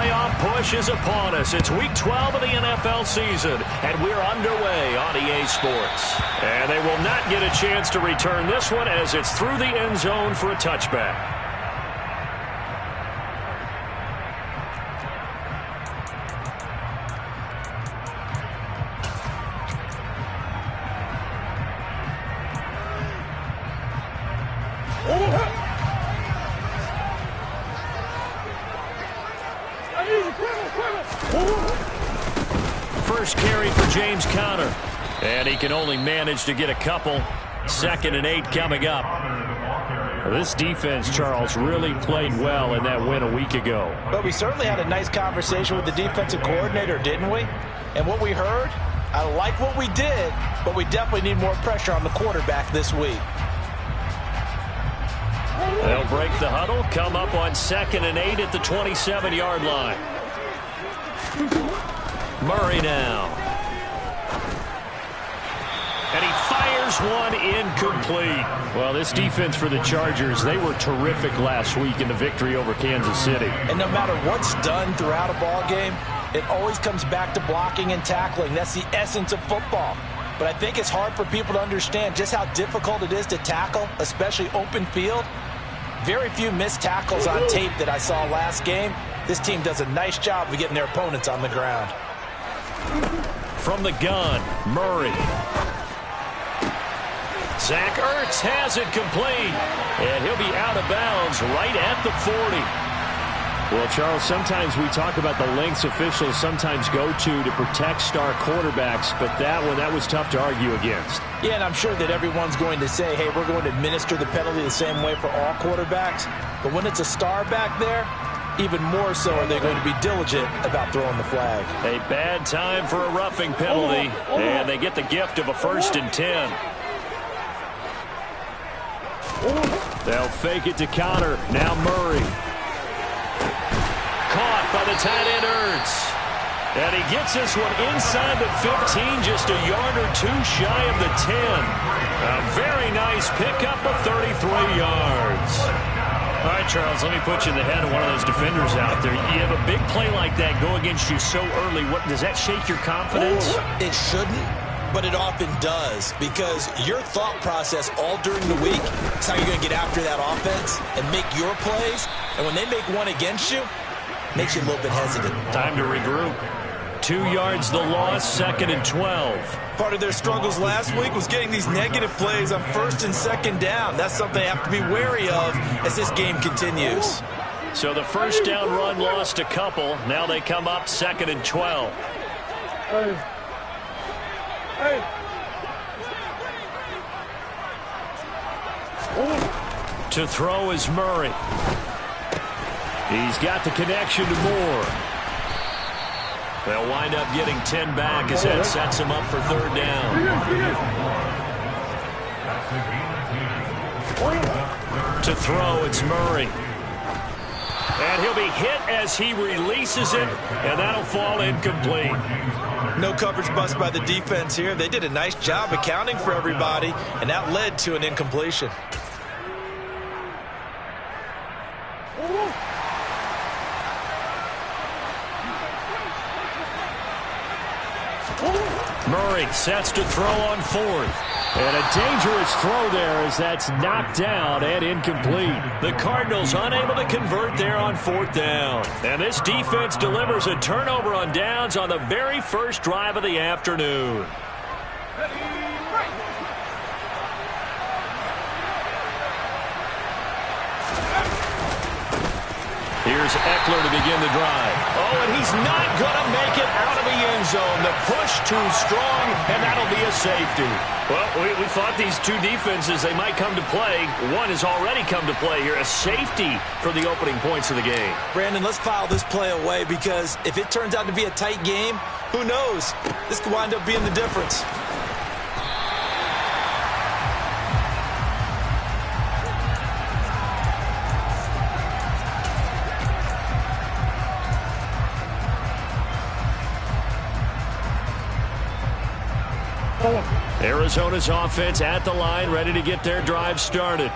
playoff push is upon us. It's Week 12 of the NFL season, and we're underway on EA Sports. And they will not get a chance to return this one as it's through the end zone for a touchback. First carry for James Conner. And he can only manage to get a couple. 2nd and 8 coming up. This defense, Charles, really played well in that win a week ago. But we certainly had a nice conversation with the defensive coordinator, didn't we? And what we heard, I like what we did, but we definitely need more pressure on the quarterback this week. They'll break the huddle, come up on 2nd and 8 at the 27-yard line. Murray now. And he fires one incomplete. Well, this defense for the Chargers, they were terrific last week in the victory over Kansas City. And no matter what's done throughout a ball game, it always comes back to blocking and tackling. That's the essence of football. But I think it's hard for people to understand just how difficult it is to tackle, especially open field. Very few missed tackles on tape that I saw last game. This team does a nice job of getting their opponents on the ground. From the gun, Murray. Zach Ertz has it complete. And he'll be out of bounds right at the 40. Well, Charles, sometimes we talk about the lengths officials sometimes go to protect star quarterbacks, but that was tough to argue against. Yeah, and I'm sure that everyone's going to say, hey, we're going to administer the penalty the same way for all quarterbacks. But when it's a star back there, even more so are they going to be diligent about throwing the flag. A bad time for a roughing penalty, and they get the gift of a 1st and 10. They'll fake it to Conner. Now Murray. Caught by the tight end Ertz. And he gets this one inside the 15, just a yard or two shy of the 10. A very nice pickup of 33 yards. All right, Charles, let me put you in the head of one of those defenders out there. You have a big play like that go against you so early. What does that shake your confidence? It shouldn't, but it often does, because your thought process all during the week is how you're going to get after that offense and make your plays. And when they make one against you, it makes you a little bit hesitant. Time to regroup. 2 yards the loss, 2nd and 12. Part of their struggles last week was getting these negative plays on 1st and 2nd down. That's something they have to be wary of as this game continues. So the first down run lost a couple. Now they come up 2nd and 12. To throw is Murray. He's got the connection to Moore. They'll wind up getting 10 back as that sets him up for 3rd down. To throw, it's Murray. And he'll be hit as he releases it, and that'll fall incomplete. No coverage bust by the defense here. They did a nice job accounting for everybody, and that led to an incompletion. Murray sets to throw on 4th. And a dangerous throw there as that's knocked down and incomplete. The Cardinals unable to convert there on 4th down. And this defense delivers a turnover on downs on the very first drive of the afternoon. Here's Eckler to begin the drive. Oh, and he's not going to make it out of the end zone. The push too strong, and that'll be a safety. Well, we thought these two defenses, they might come to play. One has already come to play here. A safety for the opening points of the game. Brandon, let's file this play away, because if it turns out to be a tight game, who knows? This could wind up being the difference. Arizona's offense at the line, ready to get their drive started.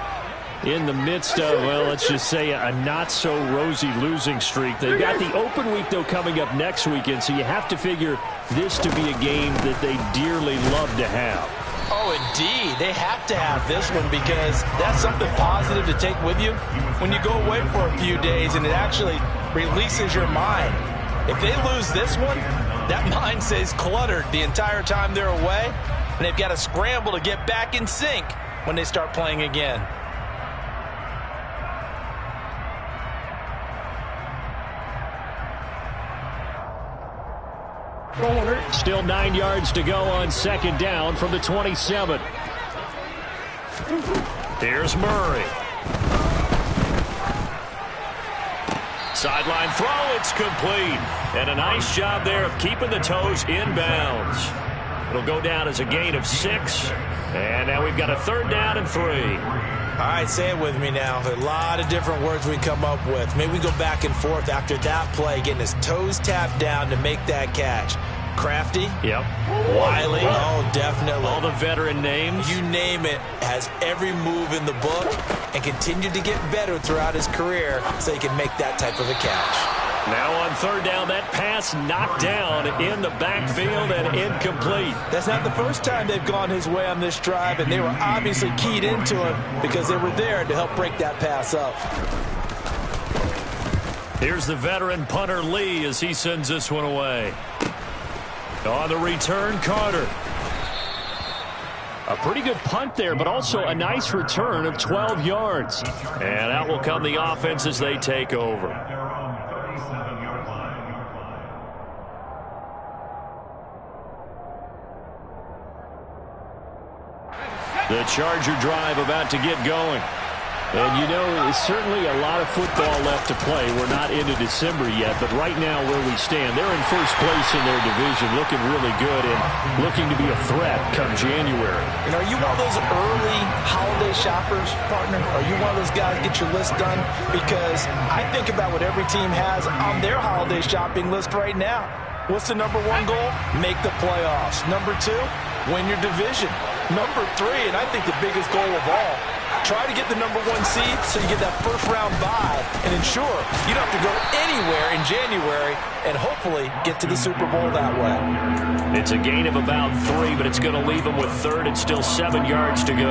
in the midst of, well, let's just say a not-so-rosy losing streak. They've got the open week, though, coming up next weekend, so you have to figure this to be a game that they dearly love to have. Oh, indeed. They have to have this one because that's something positive to take with you when you go away for a few days, and it actually releases your mind. If they lose this one, that mind stays cluttered the entire time they're away, and they've got to scramble to get back in sync when they start playing again. Still 9 yards to go on second down from the 27. Here's Murray. Sideline throw, it's complete. And a nice job there of keeping the toes in bounds. It'll go down as a gain of 6. And now we've got a 3rd down and 3. All right, say it with me now. A lot of different words we come up with. Maybe we go back and forth after that play, getting his toes tapped down to make that catch. Crafty? Yep. Wiley? Oh, definitely. All the veteran names? You name it. Has every move in the book and continued to get better throughout his career so he can make that type of a catch. Now on 3rd down, that pass knocked down in the backfield and incomplete. That's not the first time they've gone his way on this drive, and they were obviously keyed into him because they were there to help break that pass up. Here's the veteran punter Lee as he sends this one away. On the return, Carter. A pretty good punt there, but also a nice return of 12 yards. And out will come the offense as they take over. The Charger drive about to get going. And, you know, there's certainly a lot of football left to play. We're not into December yet, but right now where we stand, they're in first place in their division, looking really good and looking to be a threat come January. And are you one of those early holiday shoppers, partner? Are you one of those guys get your list done? Because I think about what every team has on their holiday shopping list right now. What's the number 1 goal? Make the playoffs. Number 2, win your division. Number 3, and I think the biggest goal of all, try to get the number 1 seed so you get that first-round bye and ensure you don't have to go anywhere in January and hopefully get to the Super Bowl that way. It's a gain of about 3, but it's going to leave them with 3rd and still 7 yards to go.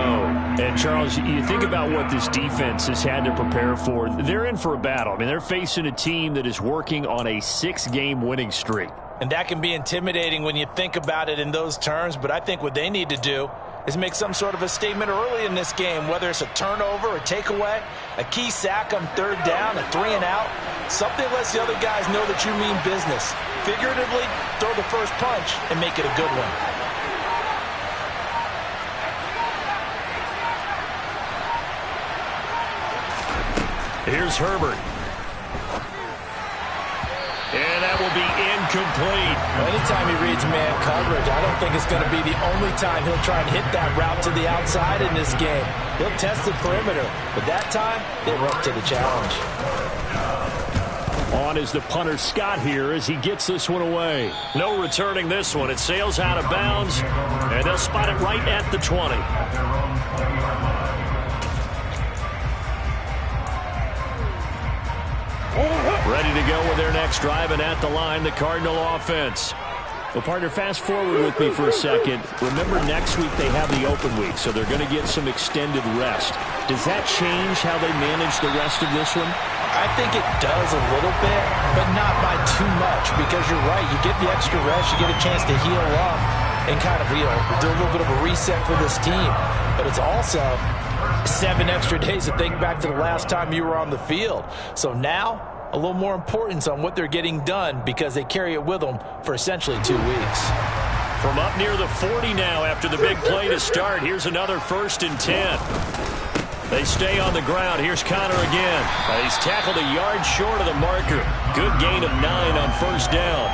And, Charles, you think about what this defense has had to prepare for. They're in for a battle. I mean, they're facing a team that is working on a 6-game winning streak. And that can be intimidating when you think about it in those terms, but I think what they need to do is make some sort of a statement early in this game, whether it's a turnover, a takeaway, a key sack on 3rd down, a 3-and-out, something lets the other guys know that you mean business. Figuratively, throw the first punch and make it a good one. Here's Herbert. And that will be incomplete. Well, anytime he reads man coverage, I don't think it's going to be the only time he'll try and hit that route to the outside in this game. He'll test the perimeter, but that time, they were up to the challenge. On is the punter Scott here as he gets this one away. No returning this one. It sails out of bounds, and they'll spot it right at the 20. Ready to go with their next drive, and at the line, the Cardinal offense. Well, partner, fast forward with me for a second. Remember, next week they have the open week, so they're going to get some extended rest. Does that change how they manage the rest of this one? I think it does a little bit, but not by too much, because you're right. You get the extra rest, you get a chance to heal up and kind of, do a little bit of a reset for this team. But it's also 7 extra days to think back to the last time you were on the field. So now, a little more importance on what they're getting done because they carry it with them for essentially 2 weeks. From up near the 40 now after the big play to start, here's another 1st and 10. They stay on the ground. Here's Connor again. He's tackled a yard short of the marker. Good gain of 9 on 1st down.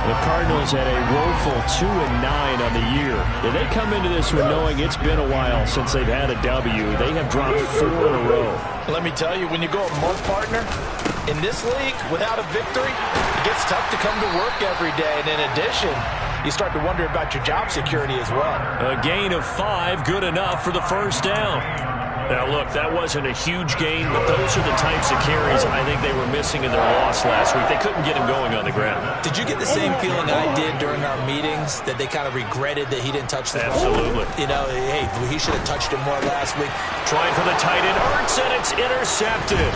The Cardinals had a woeful 2-9 on the year. And they come into this one knowing it's been a while since they've had a W. They have dropped 4 in a row. Let me tell you, when you go a month, partner, in this league, without a victory, it gets tough to come to work every day. And in addition, you start to wonder about your job security as well. A gain of 5, good enough for the 1st down. Now, look, that wasn't a huge gain, but those are the types of carries I think they were missing in their loss last week. They couldn't get him going on the ground. Did you get the same feeling I did during our meetings, that they kind of regretted that he didn't touch the ball? Absolutely. You know, hey, he should have touched it more last week. Trying for the tight end, Hurts, and it's intercepted.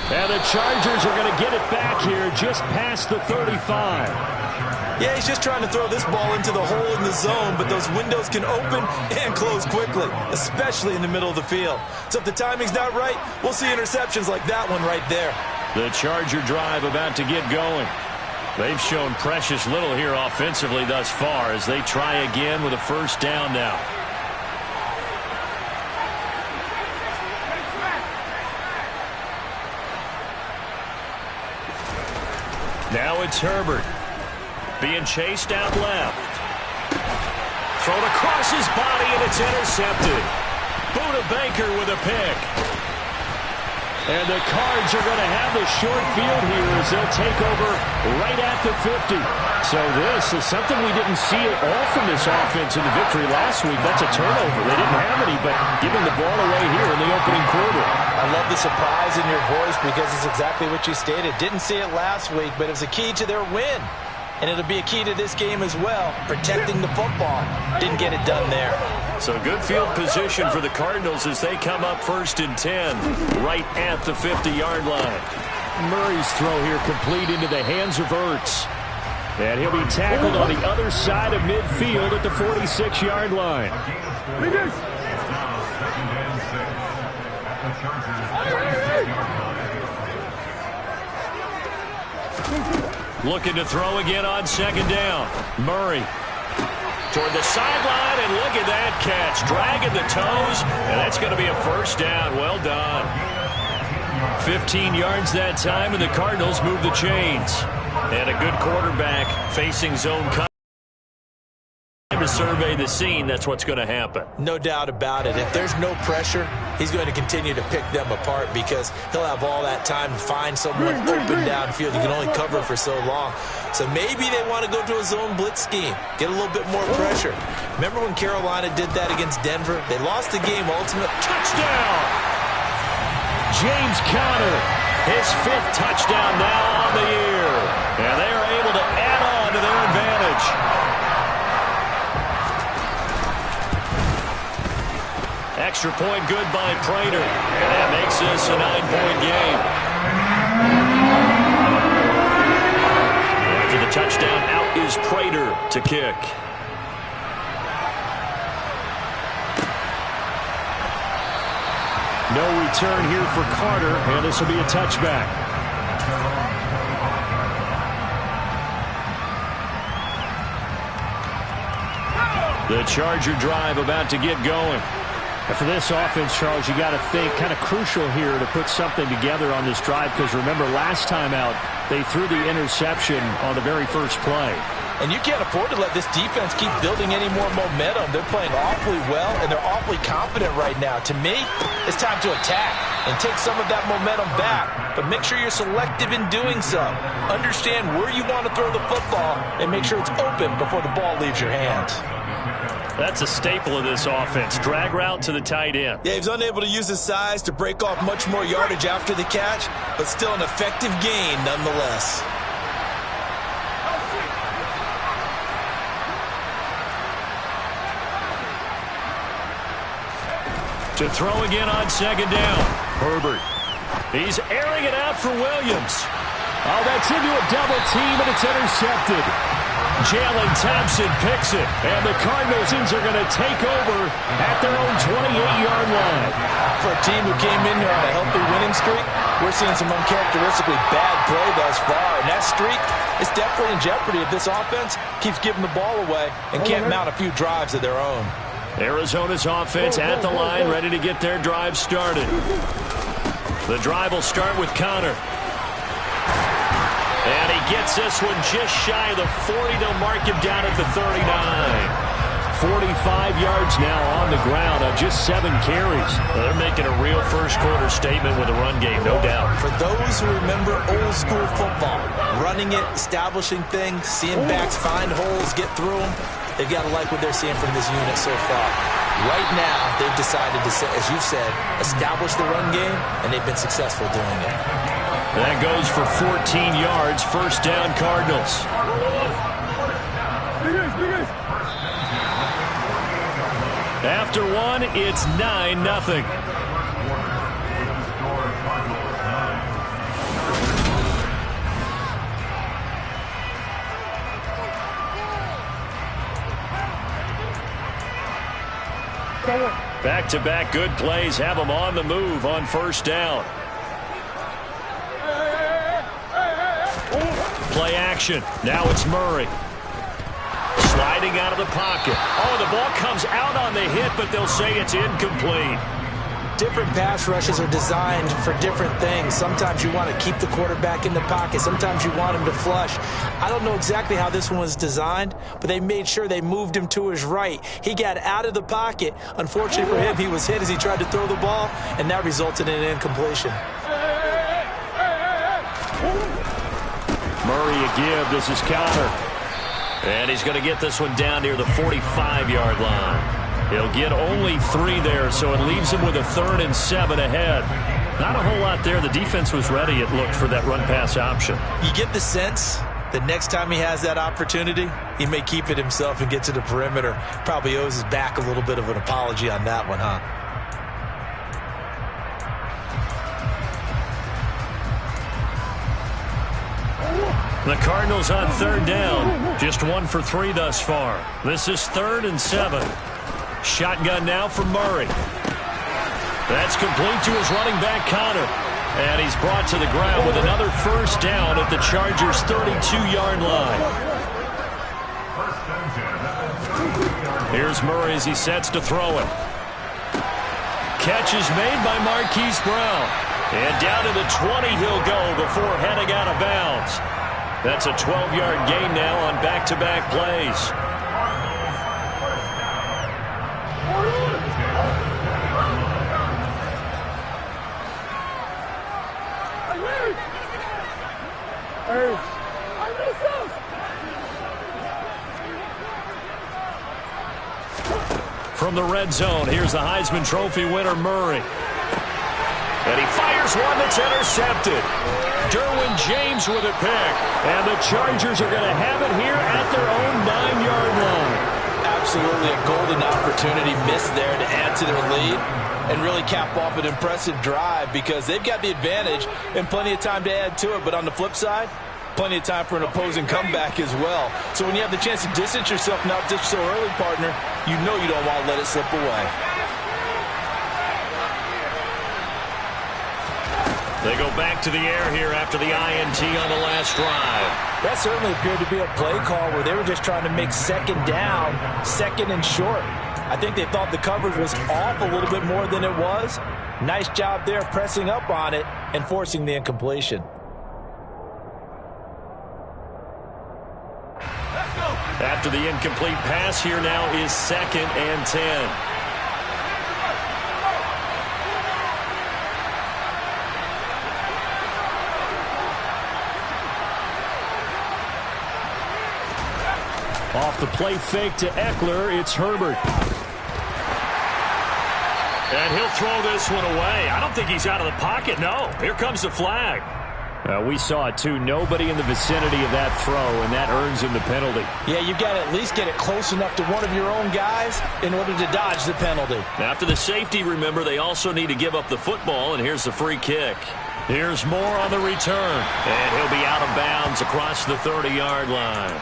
And the Chargers are going to get it back here just past the 35. Yeah, he's just trying to throw this ball into the hole in the zone, but those windows can open and close quickly, especially in the middle of the field. So if the timing's not right, we'll see interceptions like that one right there. The Charger drive about to get going. They've shown precious little here offensively thus far as they try again with a first down now. Now it's Herbert. Being chased out left. Thrown across his body, and it's intercepted. Buda Baker with a pick. And the Cards are going to have the short field here as they'll take over right at the 50. So this is something we didn't see at all from this offense in the victory last week. That's a turnover. They didn't have any, but giving the ball away here in the opening quarter. I love the surprise in your voice because it's exactly what you stated. Didn't see it last week, but it was a key to their win. And it'll be a key to this game as well, protecting the football. Didn't get it done there. So good field position for the Cardinals as they come up 1st and 10, right at the 50-yard line. Murray's throw here complete into the hands of Ertz. And he'll be tackled on the other side of midfield at the 46-yard line. Looking to throw again on 2nd down. Murray toward the sideline, and look at that catch. Dragging the toes, and that's going to be a first down. Well done. 15 yards that time, and the Cardinals move the chains. And a good quarterback facing zone coverage. To survey the scene, that's what's going to happen. No doubt about it. If there's no pressure, he's going to continue to pick them apart because he'll have all that time to find someone open downfield. You can only cover for so long. So maybe they want to go to a zone blitz scheme, get a little bit more pressure. Remember when Carolina did that against Denver? They lost the game ultimately. Touchdown! James Conner, his 5th touchdown now on the year. And they are able to add on to their advantage. Extra point good by Prater. And that makes this a 9-point game. After the touchdown, out is Prater to kick. No return here for Carter, and this will be a touchback. The Charger drive about to get going. And for this offense, Charles, you got to think kind of crucial here to put something together on this drive because remember last time out they threw the interception on the very first play. And you can't afford to let this defense keep building any more momentum. They're playing awfully well, and they're awfully confident right now. To me, it's time to attack and take some of that momentum back, but make sure you're selective in doing so. Understand where you want to throw the football and make sure it's open before the ball leaves your hands. That's a staple of this offense. Drag route to the tight end. Yeah, he's unable to use his size to break off much more yardage after the catch, but still an effective gain nonetheless. To throw again on 2nd down. Herbert. He's airing it out for Williams. Oh, that's into a double team, and it's intercepted. Jalen Thompson picks it, and the Cardinals are going to take over at their own 28-yard line. For a team who came in here on a healthy winning streak, we're seeing some uncharacteristically bad play thus far, and that streak is definitely in jeopardy if this offense keeps giving the ball away and can't mount a few drives of their own. Arizona's offense at the line, ready to get their drive started. The drive will start with Conner. And he gets this one just shy of the 40. They'll mark him down at the 39. 45 yards now on the ground on just 7 carries. Well, they're making a real first-quarter statement with a run game, no doubt. For those who remember old-school football, running it, establishing things, seeing backs find holes, get through them, they've got to like what they're seeing from this unit so far. Right now, they've decided to, as you said, establish the run game, and they've been successful doing it. That goes for 14 yards, first down Cardinals. After one, it's 9-0. Back-to-back good plays have them on the move on first down. Play action. Now it's Murray. Sliding out of the pocket. Oh, the ball comes out on the hit, but they'll say it's incomplete. Different pass rushes are designed for different things. Sometimes you want to keep the quarterback in the pocket. Sometimes you want him to flush. I don't know exactly how this one was designed, but they made sure they moved him to his right. He got out of the pocket. Unfortunately for him, he was hit as he tried to throw the ball, and that resulted in an incompletion. Murray a give. This is counter. And he's going to get this one down near the 45-yard line. He'll get only 3 there, so it leaves him with a 3rd and 7 ahead. Not a whole lot there. The defense was ready, it looked, for that run-pass option. You get the sense that next time he has that opportunity, he may keep it himself and get to the perimeter. Probably owes his back a little bit of an apology on that one, huh? The Cardinals on 3rd down. Just 1 for 3 thus far. This is 3rd and 7. Shotgun now for Murray. That's complete to his running back, Connor. And he's brought to the ground with another first down at the Chargers' 32-yard line. Here's Murray as he sets to throw it. Catch is made by Marquise Brown. And down to the 20 he'll go before heading out of bounds. That's a 12-yard gain now on back-to-back plays. From the red zone, here's the Heisman Trophy winner, Murray. And he fires one that's intercepted. Derwin James with a pick. And the Chargers are going to have it here at their own 9-yard line. Absolutely a golden opportunity missed there to add to their lead and really cap off an impressive drive because they've got the advantage and plenty of time to add to it. But on the flip side, plenty of time for an opposing comeback as well. So when you have the chance to distance yourself not just so early, partner, you know you don't want to let it slip away. They go back to the air here after the INT on the last drive. That certainly appeared to be a play call where they were just trying to make second down, second and short. I think they thought the coverage was off a little bit more than it was. Nice job there pressing up on it and forcing the incompletion. After the incomplete pass, here now is 2nd and 10. Off the play fake to Eckler, it's Herbert. And he'll throw this one away. I don't think he's out of the pocket, no. Here comes the flag. We saw it, too. Nobody in the vicinity of that throw, and that earns him the penalty. Yeah, you've got to at least get it close enough to one of your own guys in order to dodge the penalty. After the safety, remember, they also need to give up the football, and here's the free kick. Here's more on the return. And he'll be out of bounds across the 30-yard line.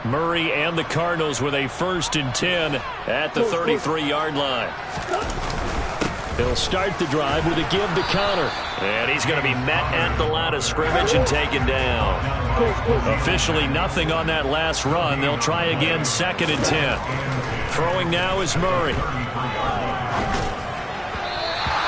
Murray and the Cardinals with a 1st and 10 at the 33-yard line. They'll start the drive with a give to Connor. And he's going to be met at the line of scrimmage and taken down. Officially nothing on that last run. They'll try again 2nd and 10. Throwing now is Murray.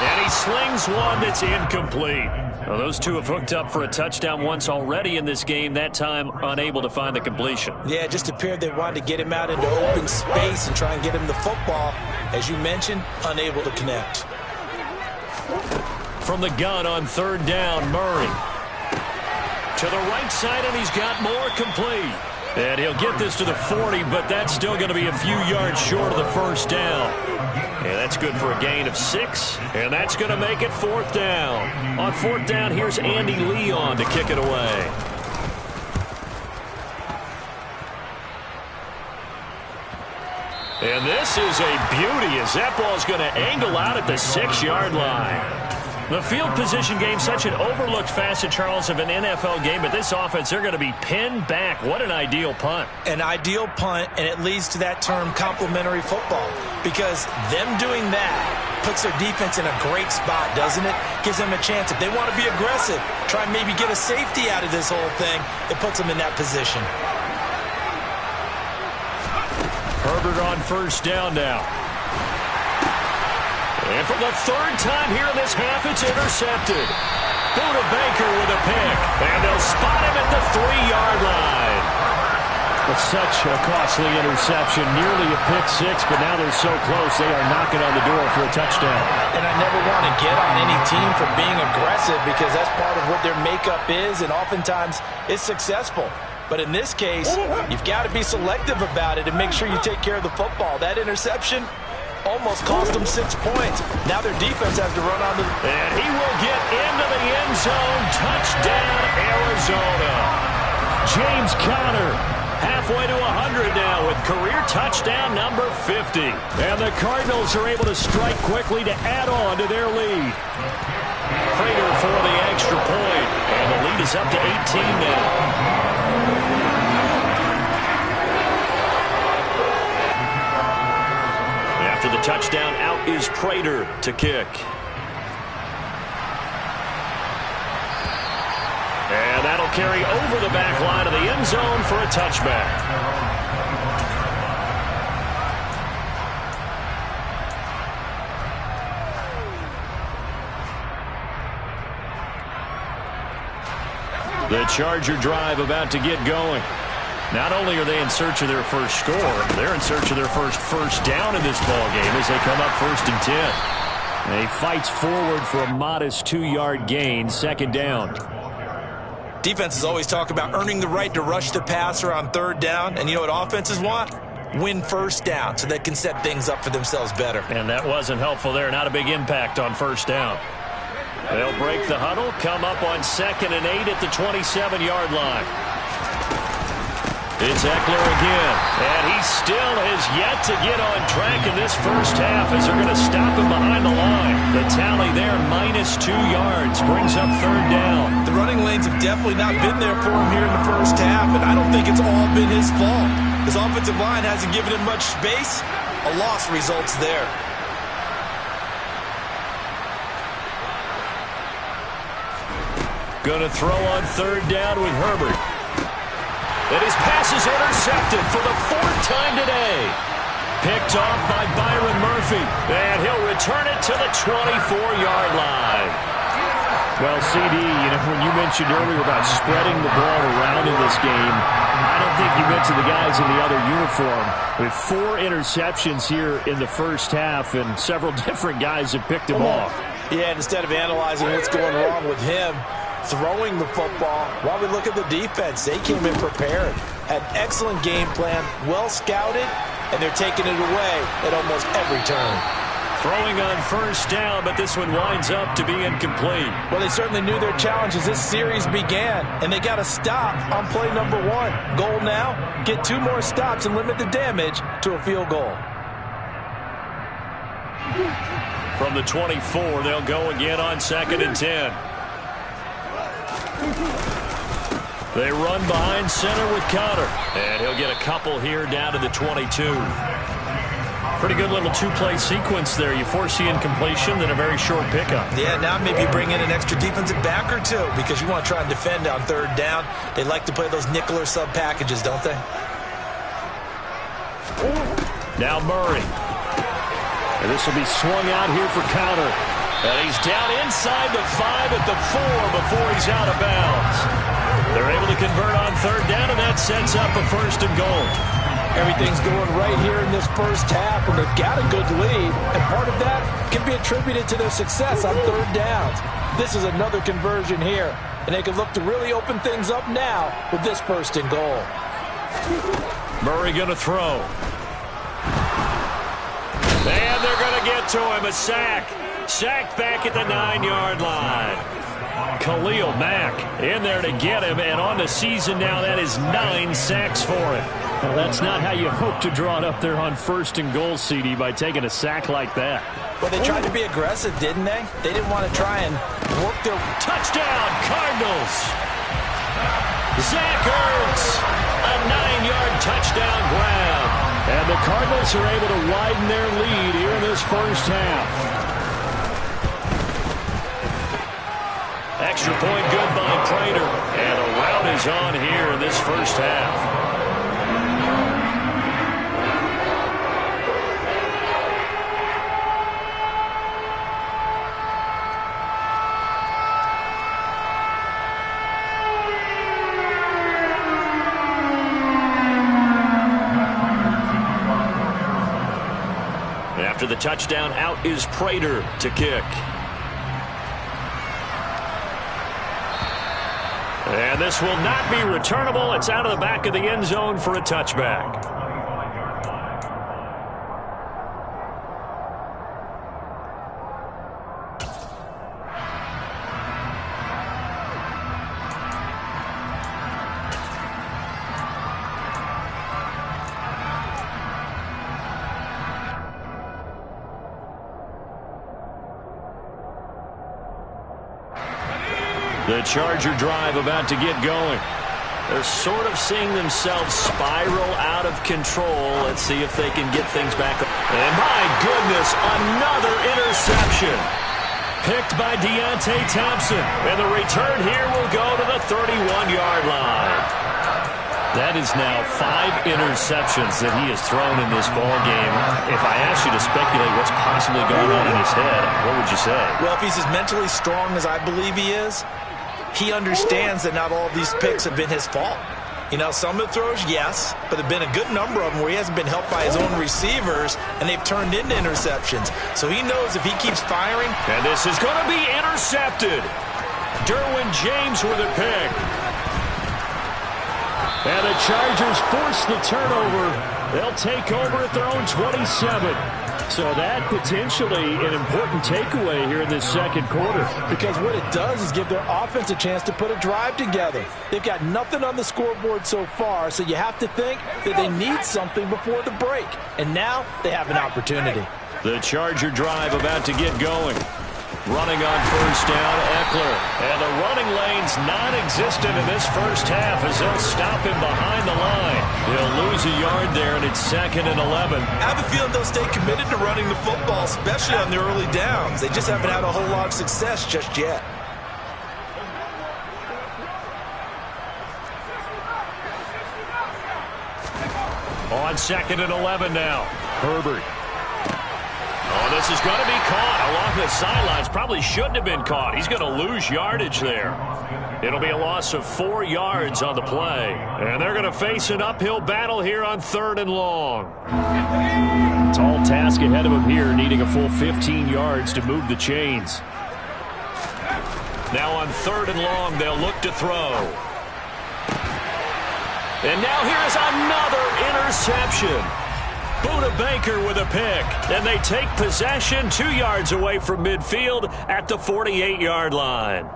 And he slings one that's incomplete. Well, those two have hooked up for a touchdown once already in this game, that time unable to find the completion. Yeah, it just appeared they wanted to get him out into open space and try and get him the football. As you mentioned, unable to connect. From the gun on third down, Murray. To the right side, and he's got more complete. And he'll get this to the 40, but that's still going to be a few yards short of the first down. And that's good for a gain of 6, and that's going to make it fourth down. On fourth down, here's Andy Leon to kick it away. And this is a beauty as that ball's going to angle out at the 6-yard line. The field position game, such an overlooked facet, Charles, of an NFL game, but this offense, they're going to be pinned back. What an ideal punt. An ideal punt, and it leads to that term complementary football, because them doing that puts their defense in a great spot, doesn't it? Gives them a chance. If they want to be aggressive, try and maybe get a safety out of this whole thing, it puts them in that position. Herbert on first down now. And for the third time here in this half, it's intercepted. Buda Baker with a pick. And they'll spot him at the 3-yard line. It's such a costly interception. Nearly a pick six, but now they're so close they are knocking on the door for a touchdown. And I never want to get on any team for being aggressive, because that's part of what their makeup is, and oftentimes it's successful. But in this case, you've got to be selective about it and make sure you take care of the football. That interception almost cost them 6 points. Now their defense has to run on the... And he will get into the end zone. Touchdown, Arizona. James Conner halfway to 100 now with career touchdown number 50. And the Cardinals are able to strike quickly to add on to their lead. Prater for the extra point. And the lead is up to 18 now. After the touchdown, out is Prater to kick. And that'll carry over the back line of the end zone for a touchback. The Charger drive about to get going. Not only are they in search of their first score, they're in search of their first down in this ballgame as they come up 1st and 10. And he fights forward for a modest 2-yard gain, second down. Defenses always talk about earning the right to rush the passer on third down, and you know what offenses want? Win first down so they can set things up for themselves better. And that wasn't helpful there. Not a big impact on first down. They'll break the huddle, come up on 2nd and 8 at the 27-yard line. It's Eckler again, and he still has yet to get on track in this first half as they're going to stop him behind the line. The tally there, -2 yards, brings up third down. The running lanes have definitely not been there for him here in the first half, and I don't think it's all been his fault. His offensive line hasn't given him much space. A loss results there. Going to throw on third down with Herbert. And his pass is intercepted for the 4th time today. Picked off by Byron Murphy. And he'll return it to the 24-yard line. Well, CD, when you mentioned earlier about spreading the ball around in this game, I don't think you mentioned the guys in the other uniform. With 4 interceptions here in the first half, and several different guys have picked him off. Yeah, and instead of analyzing what's going wrong with him, throwing the football, while we look at the defense, they came in prepared, had an excellent game plan, well scouted, and they're taking it away at almost every turn. Throwing on first down, but this one winds up to be incomplete. Well, they certainly knew their challenge as this series began, and they got to stop on play number 1. Goal now, get 2 more stops and limit the damage to a field goal. From the 24, they'll go again on 2nd and 10. They run behind center with Conner. And he'll get a couple here down to the 22. Pretty good little 2-play sequence there. You force the incompletion, then a very short pickup. Yeah, now maybe bring in an extra defensive back or 2 because you want to try and defend on third down. They like to play those nickel or sub packages, don't they? Now Murray. And this will be swung out here for Conner. And he's down inside the 5 at the 4 before he's out of bounds. They're able to convert on third down, and that sets up a first and goal. Everything's going right here in this first half, and they've got a good lead. And part of that can be attributed to their success on third downs. This is another conversion here, and they can look to really open things up now with this first and goal. Murray going to throw. And they're going to get to him. A sack. Sacked back at the 9-yard line. Khalil Mack in there to get him, and on the season now, that is 9 sacks for him. Well, that's not how you hope to draw it up there on first and goal, CD, by taking a sack like that. Well, they tried to be aggressive, didn't they? They didn't want to try and work their... Touchdown, Cardinals! Zach Ertz, a 9-yard touchdown grab. And the Cardinals are able to widen their lead here in this first half. Extra point good by Prater. And a rout is on here in this first half. After the touchdown, out is Prater to kick. And this will not be returnable. It's out of the back of the end zone for a touchback. The Charger drive about to get going. They're sort of seeing themselves spiral out of control. Let's see if they can get things back. And my goodness, another interception. Picked by Deontay Thompson. And the return here will go to the 31-yard line. That is now 5 interceptions that he has thrown in this ball game. If I asked you to speculate what's possibly going on in his head, what would you say? Well, if he's as mentally strong as I believe he is, he understands that not all of these picks have been his fault. You know, some of the throws, yes, but there have been a good number of them where he hasn't been helped by his own receivers, and they've turned into interceptions. So he knows if he keeps firing. And this is going to be intercepted. Derwin James with a pick. And the Chargers force the turnover. They'll take over at their own 27. So that potentially an important takeaway here in this second quarter. Because what it does is give their offense a chance to put a drive together. They've got nothing on the scoreboard so far, so you have to think that they need something before the break. And now they have an opportunity. The Charger drive about to get going. Running on first down, Eckler. And the running lane's non-existent in this first half as they'll stop him behind the line. He'll lose a yard there, and it's 2nd and 11. I have a feeling they'll stay committed to running the football, especially on the early downs. They just haven't had a whole lot of success just yet. On 2nd and 11 now. Herbert. Oh, this is going to be caught along the sidelines. Probably shouldn't have been caught. He's going to lose yardage there. It'll be a loss of 4 yards on the play. And they're going to face an uphill battle here on 3rd and long. Tall task ahead of him here, needing a full 15 yards to move the chains. Now on 3rd and long, they'll look to throw. And now here's another interception. Buda Baker with a pick, and they take possession 2 yards away from midfield at the 48-yard line.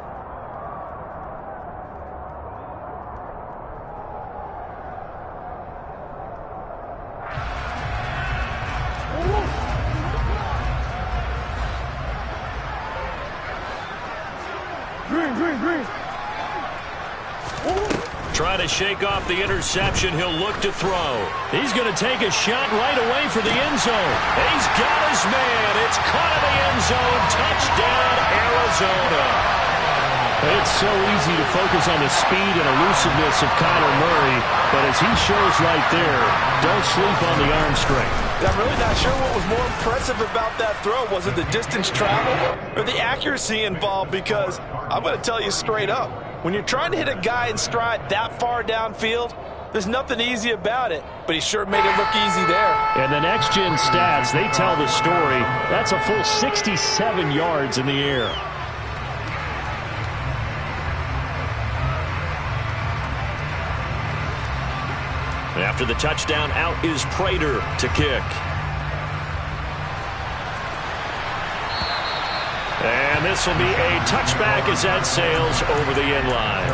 Green. Trying to shake off the interception. He'll look to throw. He's going to take a shot right away for the end zone. He's got his man. It's caught in the end zone. Touchdown, Arizona. It's so easy to focus on the speed and elusiveness of Kyler Murray, but as he shows right there, don't sleep on the arm strength. I'm really not sure what was more impressive about that throw. Was it the distance traveled or the accuracy involved? Because I'm going to tell you straight up, when you're trying to hit a guy in stride that far downfield, there's nothing easy about it, but he sure made it look easy there. And the next-gen stats, they tell the story. That's a full 67 yards in the air. After the touchdown, out is Prater to kick. And this will be a touchback as that sails over the end line.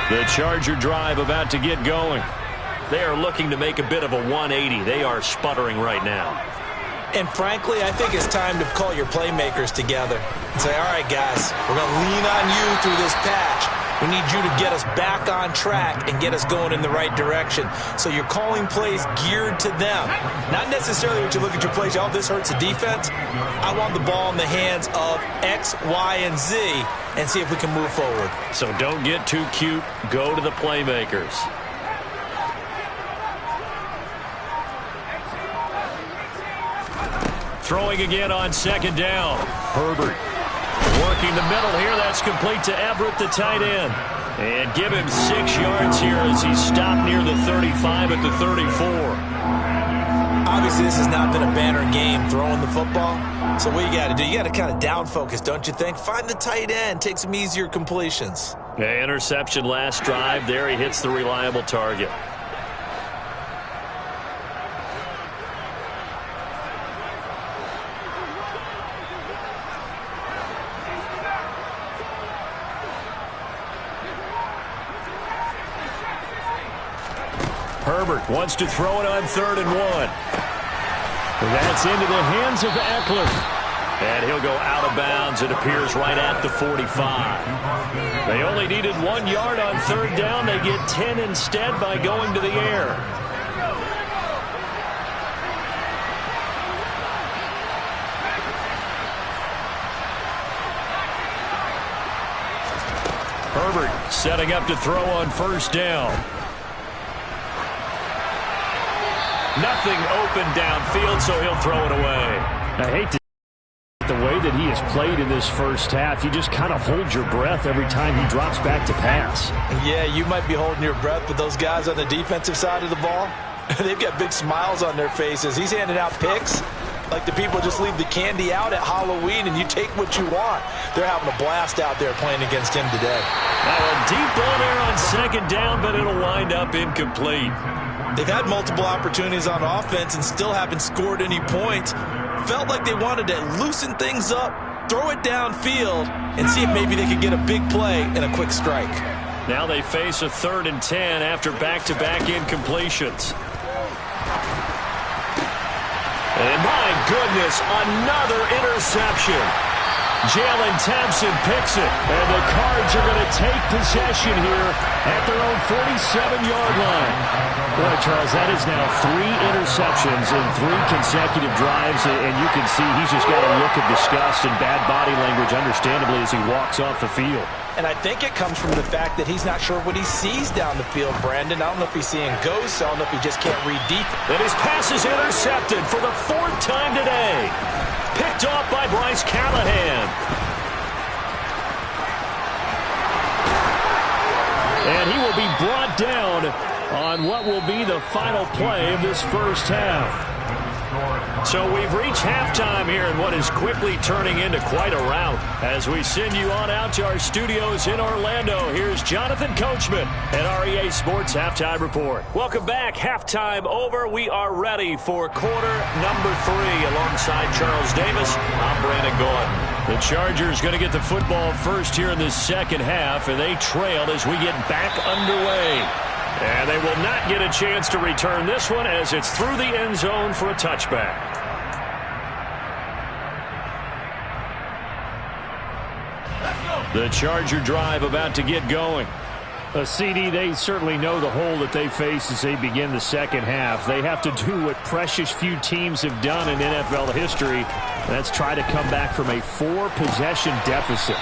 The Charger drive about to get going. They are looking to make a bit of a 180. They are sputtering right now. And frankly, I think it's time to call your playmakers together and say, all right, guys, we're going to lean on you through this patch. We need you to get us back on track and get us going in the right direction. So you're calling plays geared to them. Not necessarily when you look at your plays, oh, this hurts the defense. I want the ball in the hands of X, Y, and Z and see if we can move forward. So don't get too cute. Go to the playmakers. Throwing again on second down. Herbert working the middle here. That's complete to Everett, the tight end. And give him 6 yards here as he stopped near the 35 at the 34. Obviously, this has not been a banner game throwing the football. So what you got to do, you got to kind of down focus, don't you think? Find the tight end. Take some easier completions. Yeah, interception last drive. There he hits the reliable target. Herbert wants to throw it on 3rd and 1. That's into the hands of Eckler. And he'll go out of bounds. It appears right at the 45. They only needed 1 yard on 3rd down. They get 10 instead by going to the air. Herbert setting up to throw on 1st down. Nothing open downfield, so he'll throw it away. I hate the way that he has played in this first half. You just kind of hold your breath every time he drops back to pass. Yeah, you might be holding your breath, but those guys on the defensive side of the ball, they've got big smiles on their faces. He's handing out picks like the people just leave the candy out at Halloween and you take what you want. They're having a blast out there playing against him today. Now a deep ball there on 2nd down, but it'll wind up incomplete. They've had multiple opportunities on offense and still haven't scored any points. Felt like they wanted to loosen things up, throw it downfield, and see if maybe they could get a big play and a quick strike. Now they face a 3rd and 10 after back-to-back incompletions. And my goodness, another interception. Jalen Thompson picks it, and the Cards are going to take possession here at their own 47-yard line. Boy, Charles, that is now 3 interceptions in 3 consecutive drives, and you can see he's just got a look of disgust and bad body language, understandably, as he walks off the field. And I think it comes from the fact that he's not sure what he sees down the field, Brandon. I don't know if he's seeing ghosts. I don't know if he just can't read deep. And his pass is intercepted for the 4th time today. Picked off by Bryce Callahan. And he will be brought down on what will be the final play of this first half. So we've reached halftime here in what is quickly turning into quite a rout. As we send you on out to our studios in Orlando, here's Jonathan Coachman at REA Sports Halftime Report. Welcome back. Halftime over. We are ready for quarter number 3 alongside Charles Davis. I'm Brandon Gordon. The Chargers going to get the football first here in the second half, and they trail as we get back underway. And they will not get a chance to return this one as it's through the end zone for a touchback. Let's go. The Charger drive about to get going. A CD, they certainly know the hole that they face as they begin the second half. They have to do what precious few teams have done in NFL history. That's try to come back from a 4-possession deficit.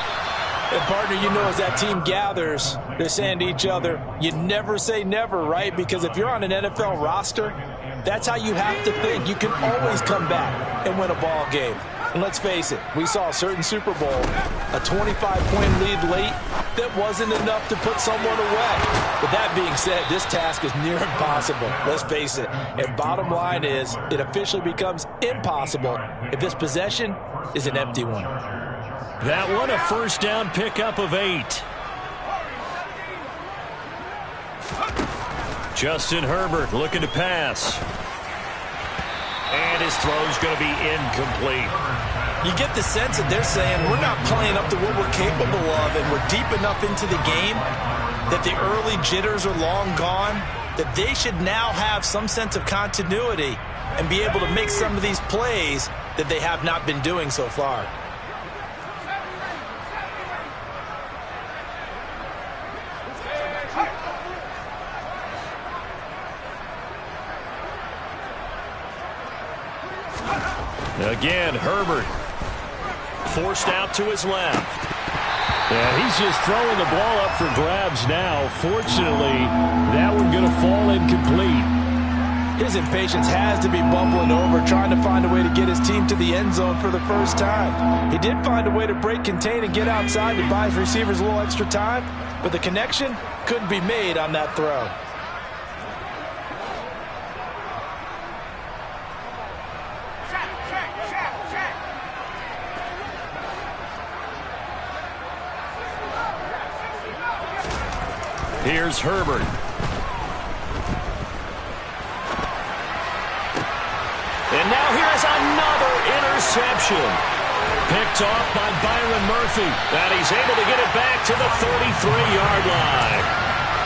And partner, you know, as that team gathers, they're saying to each other, you never say never, right? Because if you're on an NFL roster, that's how you have to think. You can always come back and win a ball game. And let's face it, we saw a certain Super Bowl, a 25-point lead late that wasn't enough to put someone away. But that being said, this task is near impossible. Let's face it. And bottom line is, it officially becomes impossible if this possession is an empty one. That one a first down pickup of 8. Justin Herbert looking to pass. And his throw's going to be incomplete. You get the sense that they're saying we're not playing up to what we're capable of, and we're deep enough into the game that the early jitters are long gone, that they should now have some sense of continuity and be able to make some of these plays that they have not been doing so far. Again, Herbert forced out to his left. Yeah, he's just throwing the ball up for grabs now. Fortunately, that one going to fall incomplete. His impatience has to be bubbling over, trying to find a way to get his team to the end zone for the first time. He did find a way to break, contain, and get outside to buy his receivers a little extra time, but the connection couldn't be made on that throw. Here's Herbert. And now here's another interception. Picked off by Byron Murphy. And he's able to get it back to the 33-yard line.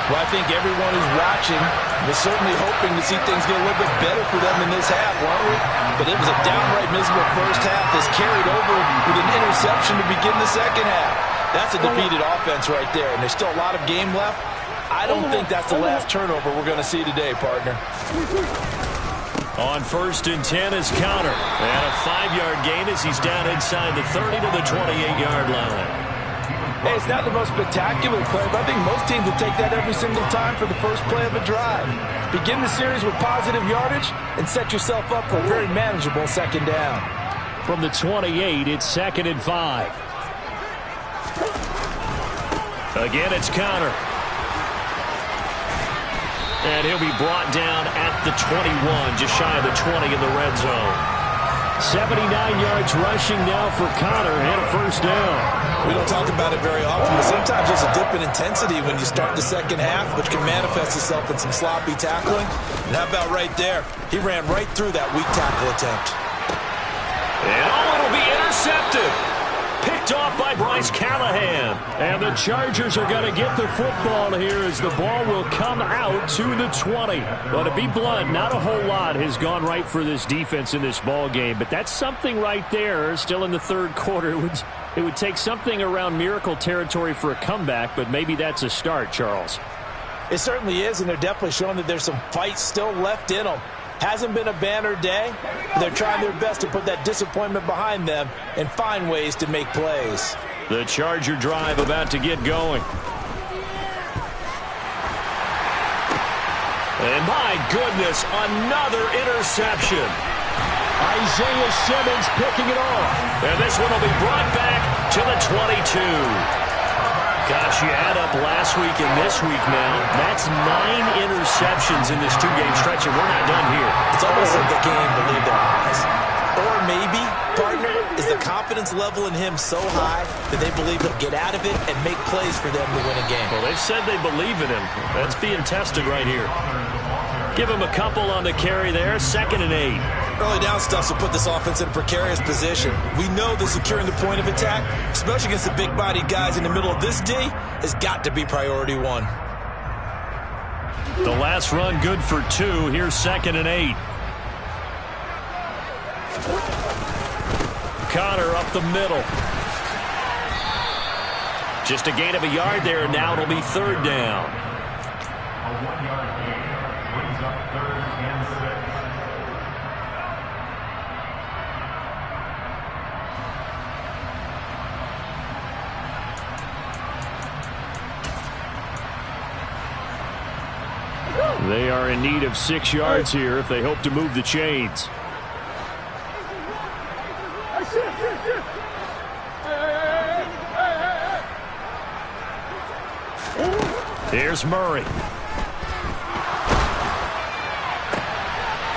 Well, I think everyone who's watching was certainly hoping to see things get a little bit better for them in this half, weren't we? But it was a downright miserable first half that's carried over with an interception to begin the second half. That's a defeated offense right there, and there's still a lot of game left. I don't think that's the last turnover we're going to see today, partner. On 1st and 10 is Conner. And a 5-yard gain as he's down inside the 30 to the 28-yard line. Hey, it's not the most spectacular play, but I think most teams will take that every single time for the first play of a drive. Begin the series with positive yardage and set yourself up for a very manageable second down. From the 28, it's 2nd and 5. Again, it's Conner. And he'll be brought down at the 21, just shy of the 20 in the red zone. 79 yards rushing now for Conner and a first down. We don't talk about it very often, but sometimes there's a dip in intensity when you start the second half, which can manifest itself in some sloppy tackling. And how about right there? He ran right through that weak tackle attempt. And it'll be intercepted. Picked off by Bryce Callahan. And the Chargers are going to get the football here as the ball will come out to the 20. But to be blunt, not a whole lot has gone right for this defense in this ball game. But that's something right there. Still in the third quarter. It would take something around miracle territory for a comeback, but maybe that's a start, Charles. It certainly is, and they're definitely showing that there's some fight still left in them. Hasn't been a banner day. They're trying their best to put that disappointment behind them and find ways to make plays. The Charger drive about to get going. And my goodness, another interception. Isaiah Simmons picking it off. And this one will be brought back to the 22. Gosh, you add up last week and this week now. That's 9 interceptions in this 2-game stretch, and we're not done here. It's almost like the game believed their eyes. Or maybe, partner, is the confidence level in him so high that they believe he'll get out of it and make plays for them to win a game. Well, they've said they believe in him. That's being tested right here. Give him a couple on the carry there. 2nd and 8. Early down stuff will put this offense in a precarious position. We know that securing the point of attack, especially against the big-bodied guys in the middle of this D, has got to be priority one. The last run good for 2. Here's 2nd and 8. Conner up the middle. Just a gain of a yard there, and now it'll be third down. A 1-yard gain brings up 3rd and 6. They are in need of 6 yards here if they hope to move the chains. Here's Murray.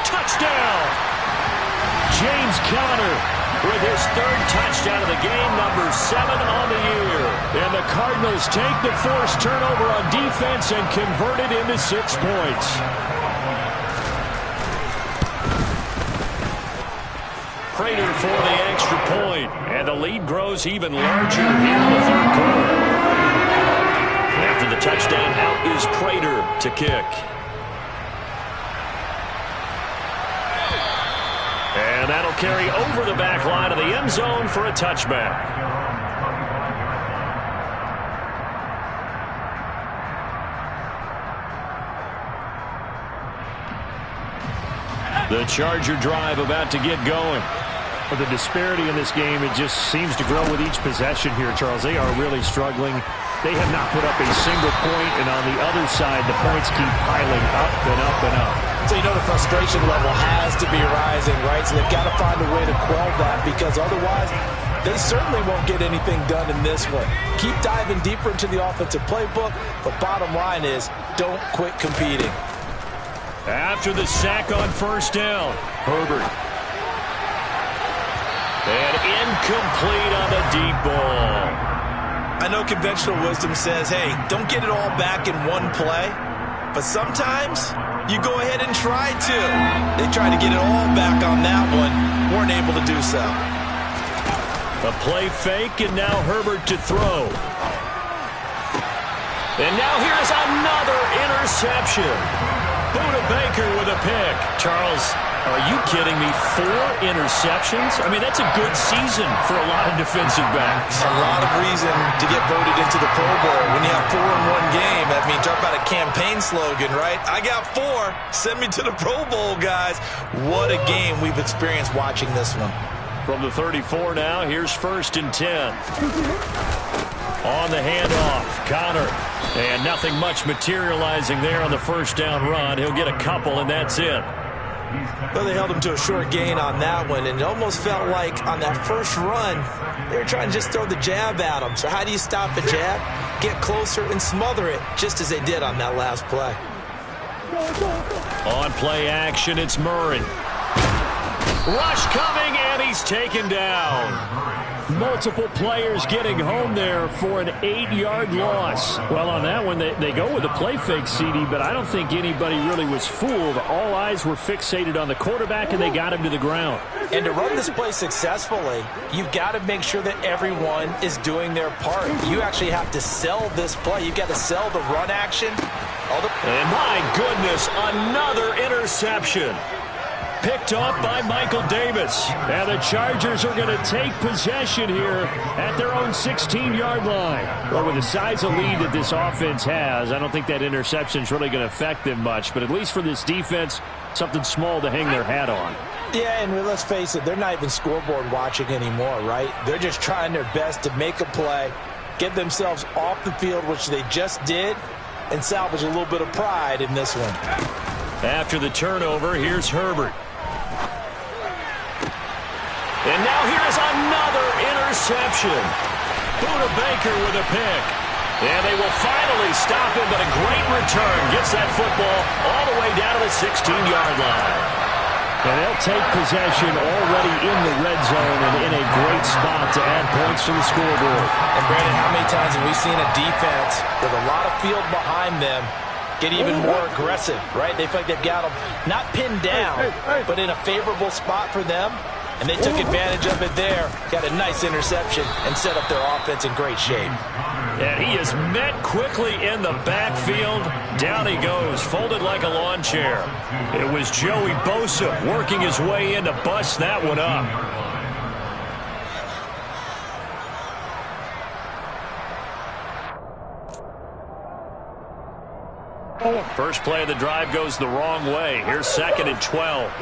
Touchdown! James Conner with his 3rd touchdown of the game, number 7 on the year. And the Cardinals take the forced turnover on defense and convert it into 6 points. Prater for the extra point, and the lead grows even larger here in the 3rd quarter. After the touchdown, out is Prater to kick. And that'll carry over the back line of the end zone for a touchback. The Charger drive about to get going. But the disparity in this game, it just seems to grow with each possession here, Charles. They are really struggling. They have not put up a single point, and on the other side, the points keep piling up and up and up. So you know the frustration level has to be rising, right? So they've got to find a way to quell that, because otherwise they certainly won't get anything done in this one. Keep diving deeper into the offensive playbook, but bottom line is don't quit competing. After the sack on first down, Herbert. And incomplete on the deep ball. I know conventional wisdom says, hey, don't get it all back in one play. But sometimes you go ahead and try to. They tried to get it all back on that one. Weren't able to do so. A play fake, and now Herbert to throw. And now here's another interception. Buda Baker with a pick. Charles, are you kidding me? 4 interceptions? I mean, that's a good season for a lot of defensive backs. A lot of reason to get voted into the Pro Bowl. When you have 4 in one game, I mean, talk about a campaign slogan, right? I got 4. Send me to the Pro Bowl, guys. What a game we've experienced watching this one. From the 34 now, here's 1st and 10. On the handoff, Conner. And nothing much materializing there on the first down run. He'll get a couple, and that's it. Well, they held him to a short gain on that one, and it almost felt like on that first run, they were trying to just throw the jab at him. So how do you stop a jab? Get closer and smother it, just as they did on that last play. On play action, it's Murray. Rush coming, and he's taken down. Multiple players getting home there for an 8-yard loss. Well, on that one, they go with a play fake, CD, but I don't think anybody really was fooled. All eyes were fixated on the quarterback, and they got him to the ground. And to run this play successfully, you've got to make sure that everyone is doing their part. You actually have to sell this play. You've got to sell the run action. And my goodness, another interception. Picked off by Michael Davis. And the Chargers are going to take possession here at their own 16-yard line. Well, with the size of lead that this offense has, I don't think that interception is really going to affect them much. But at least for this defense, something small to hang their hat on. Yeah, and let's face it, they're not even scoreboard watching anymore, right? They're just trying their best to make a play, get themselves off the field, which they just did, and salvage a little bit of pride in this one. After the turnover, here's Herbert. And now here's another interception. Buda Baker with a pick. And they will finally stop him, but a great return gets that football all the way down to the 16-yard line. And they'll take possession already in the red zone and in a great spot to add points to the scoreboard. And Brandon, how many times have we seen a defense with a lot of field behind them get even more aggressive, right? They feel like they've got them not pinned down, but in a favorable spot for them. And they took advantage of it there, got a nice interception, and set up their offense in great shape. And he is met quickly in the backfield. Down he goes, folded like a lawn chair. It was Joey Bosa working his way in to bust that one up. First play of the drive goes the wrong way. Here's 2nd and 12.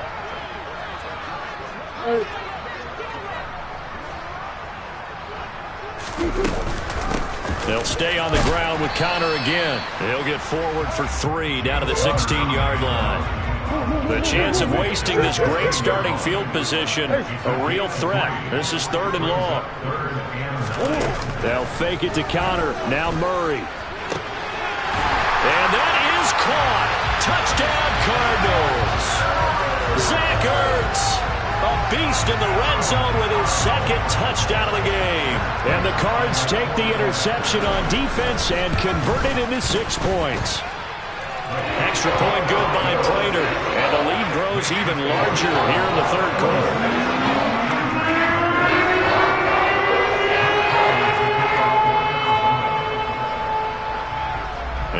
They'll stay on the ground with Connor again. He'll get forward for 3 down to the 16-yard line. The chance of wasting this great starting field position, a real threat. This is 3rd and long. They'll fake it to Connor. Now Murray. And that is caught. Touchdown, Cardinals. Zach Ertz, a beast in the red zone with his 2nd touchdown of the game. And the Cards take the interception on defense and convert it into 6 points. Extra point good by Prater. And the lead grows even larger here in the 3rd quarter.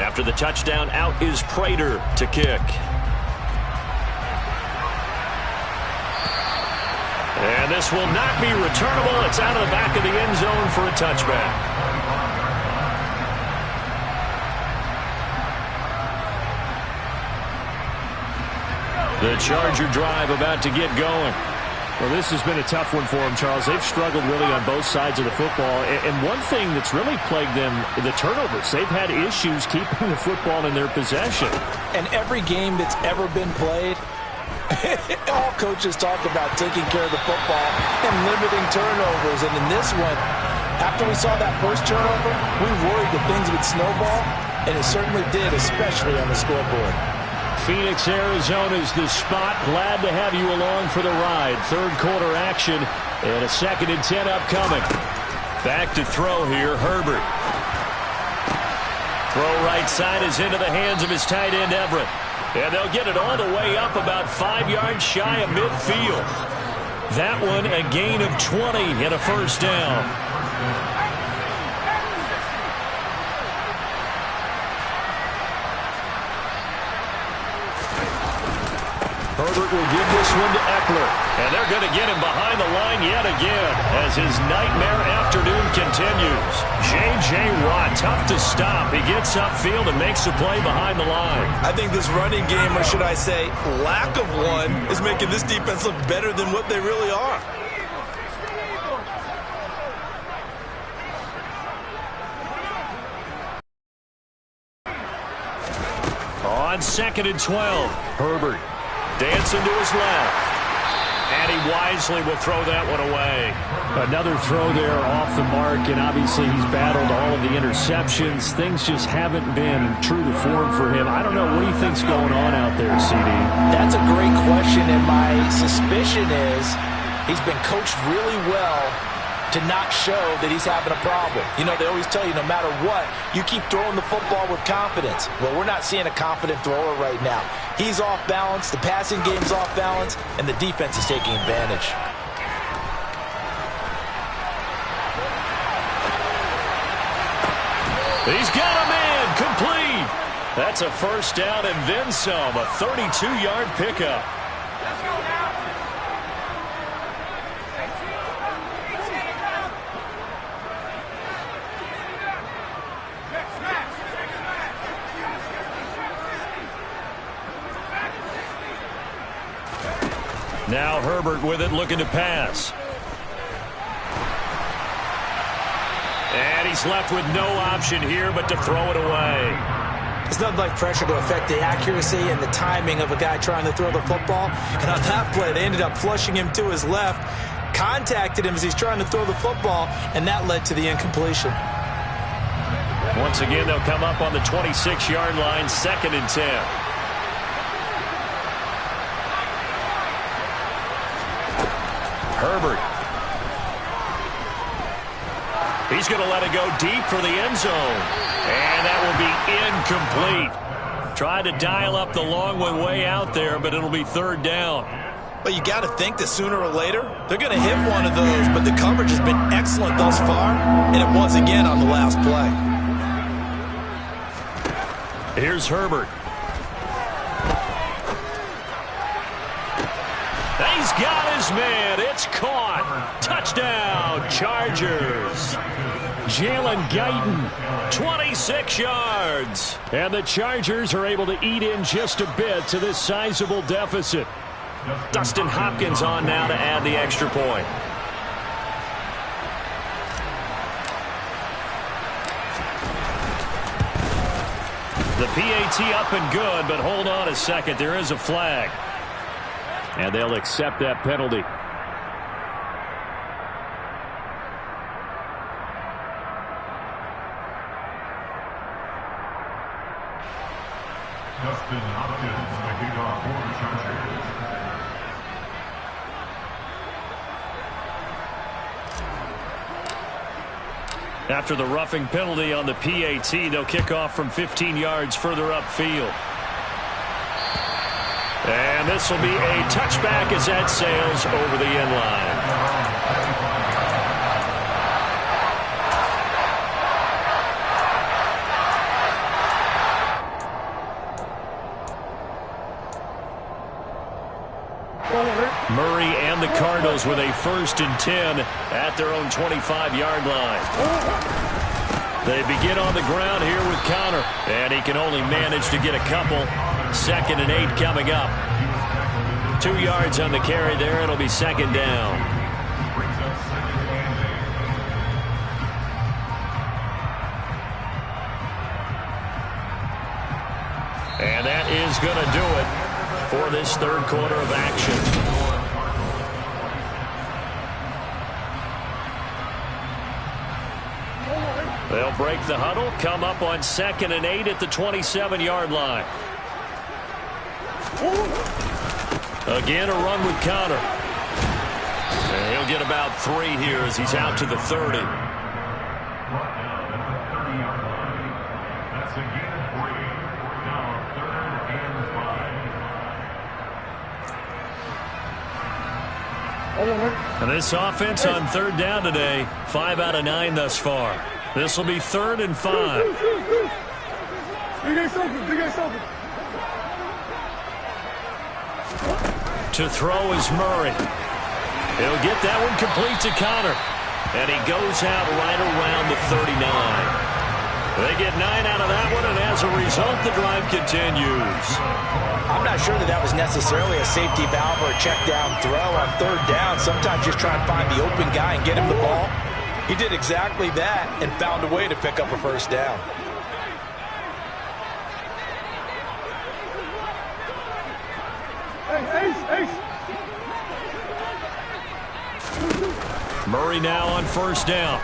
After the touchdown, out is Prater to kick. And this will not be returnable. It's out of the back of the end zone for a touchback. The Charger drive about to get going. Well, this has been a tough one for them, Charles. They've struggled really on both sides of the football. And one thing that's really plagued them, the turnovers. They've had issues keeping the football in their possession. And every game that's ever been played, all coaches talk about taking care of the football and limiting turnovers. And in this one, after we saw that first turnover, we worried that things would snowball, and it certainly did, especially on the scoreboard. Phoenix, Arizona is the spot. Glad to have you along for the ride. 3rd quarter action and a 2nd and 10 upcoming. Back to throw here, Herbert. Throw right side is into the hands of his tight end, Everett. And they'll get it all the way up about 5 yards shy of midfield. That one a gain of 20 and a first down. Herbert will give this one to Eckler. And they're going to get him behind the line yet again as his nightmare afternoon continues. J.J. Watt, tough to stop. He gets upfield and makes a play behind the line. I think this running game, or should I say lack of one, is making this defense look better than what they really are. On 2nd and 12, Herbert dancing to his left. And he wisely will throw that one away. Another throw there off the mark, and obviously he's battled all of the interceptions. Things just haven't been true to form for him. I don't know. What do you think's going on out there, CD? That's a great question, and my suspicion is he's been coached really well to not show that he's having a problem. You know, they always tell you no matter what, you keep throwing the football with confidence. Well, we're not seeing a confident thrower right now. He's off balance, the passing game's off balance, and the defense is taking advantage. He's got a man complete. That's a first down and then some, a 32-yard pickup. Now Herbert with it, looking to pass. And he's left with no option here but to throw it away. It's nothing like pressure to affect the accuracy and the timing of a guy trying to throw the football. And on that play, they ended up flushing him to his left, contacted him as he's trying to throw the football, and that led to the incompletion. Once again, they'll come up on the 26-yard line, 2nd and 10. Herbert. He's going to let it go deep for the end zone. And that will be incomplete. Tried to dial up the long one way out there, but it'll be 3rd down. But you got to think that sooner or later, they're going to hit one of those. But the coverage has been excellent thus far, and it was again on the last play. Here's Herbert. He's got his man. It's caught. Touchdown, Chargers. Jalen Guyton, 26 yards. And the Chargers are able to eat in just a bit to this sizable deficit. Dustin Hopkins on now to add the extra point. The PAT up and good, but hold on a second. There is a flag. And they'll accept that penalty. Dustin Hopkins making off for the Chargers. After the roughing penalty on the PAT, they'll kick off from 15 yards further upfield. And this will be a touchback as that sails over the end line. Murray and the Cardinals with a 1st and 10 at their own 25-yard line. They begin on the ground here with Connor, and he can only manage to get a couple. 2nd and 8 coming up. 2 yards on the carry there. It'll be 2nd down. And that is going to do it for this 3rd quarter of action. They'll break the huddle, come up on 2nd and 8 at the 27-yard line. Again, a run with Connor. And he'll get about 3 here as he's out to the 30. That's again 3. Now 3rd and 5. And this offense on 3rd down today, 5 out of 9 thus far. This will be 3rd and 5. To throw is Murray. He'll get that one complete to Connor. And he goes out right around the 39. They get 9 out of that one, and as a result, the drive continues. I'm not sure that was necessarily a safety valve or a check down throw on 3rd down. Sometimes just try and find the open guy and get him the ball. He did exactly that and found a way to pick up a 1st down. Murray now on 1st down.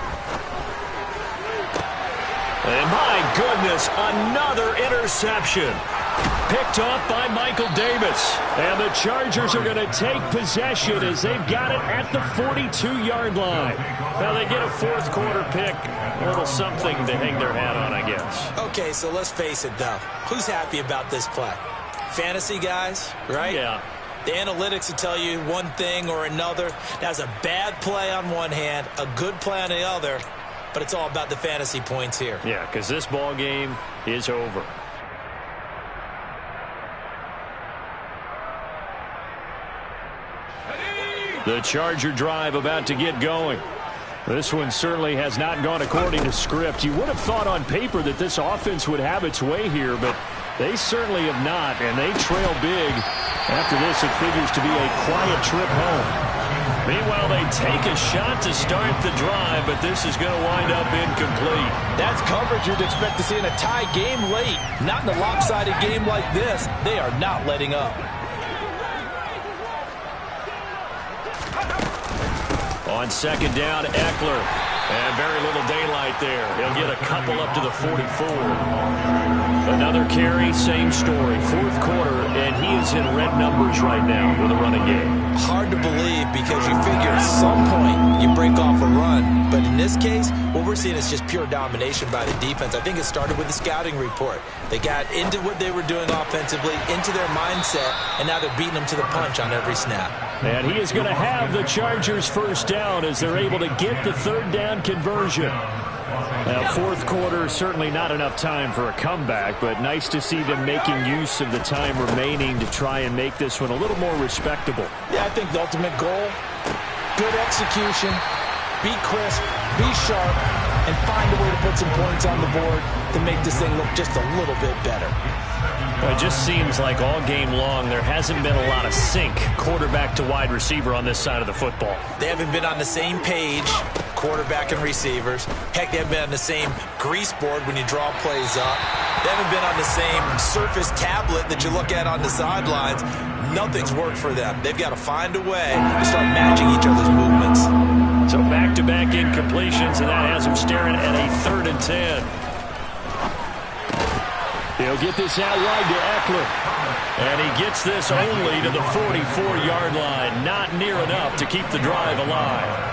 And my goodness, another interception. Picked off by Michael Davis. And the Chargers are going to take possession as they've got it at the 42-yard line. Now they get a 4th quarter pick. A little something to hang their hat on, I guess. Okay, so let's face it, though. Who's happy about this play? Fantasy guys, right? Yeah. The analytics will tell you one thing or another. That's a bad play on one hand, a good play on the other, but it's all about the fantasy points here. Yeah, because this ball game is over. The Charger drive about to get going. This one certainly has not gone according to script. You would have thought on paper that this offense would have its way here, but they certainly have not, and they trail big. After this, it figures to be a quiet trip home. Meanwhile, they take a shot to start the drive, but this is going to wind up incomplete. That's coverage you'd expect to see in a tie game late. Not in a lopsided game like this. They are not letting up. On 2nd down, Eckler. And very little daylight there. He'll get a couple up to the 44. Another carry, same story. 4th quarter, and he is in red numbers right now with a running game. Hard to believe because you figure at some point you break off a run. But in this case, what we're seeing is just pure domination by the defense. I think it started with the scouting report. They got into what they were doing offensively, into their mindset, and now they're beating them to the punch on every snap. And he is going to have the Chargers 1st down as they're able to get the 3rd down conversion. Now, 4th quarter, certainly not enough time for a comeback, but nice to see them making use of the time remaining to try and make this one a little more respectable. Yeah, I think the ultimate goal, good execution, be crisp, be sharp, and find a way to put some points on the board to make this thing look just a little bit better. Well, it just seems like all game long there hasn't been a lot of sync quarterback to wide receiver on this side of the football. They haven't been on the same page, quarterback and receivers. Heck, they haven't been on the same grease board when you draw plays up. They haven't been on the same surface tablet that you look at on the sidelines. Nothing's worked for them. They've got to find a way to start matching each other's movements. So back-to-back incompletions, and that has them staring at a 3rd and 10. He'll get this out wide to Eckler. And he gets this only to the 44-yard line. Not near enough to keep the drive alive.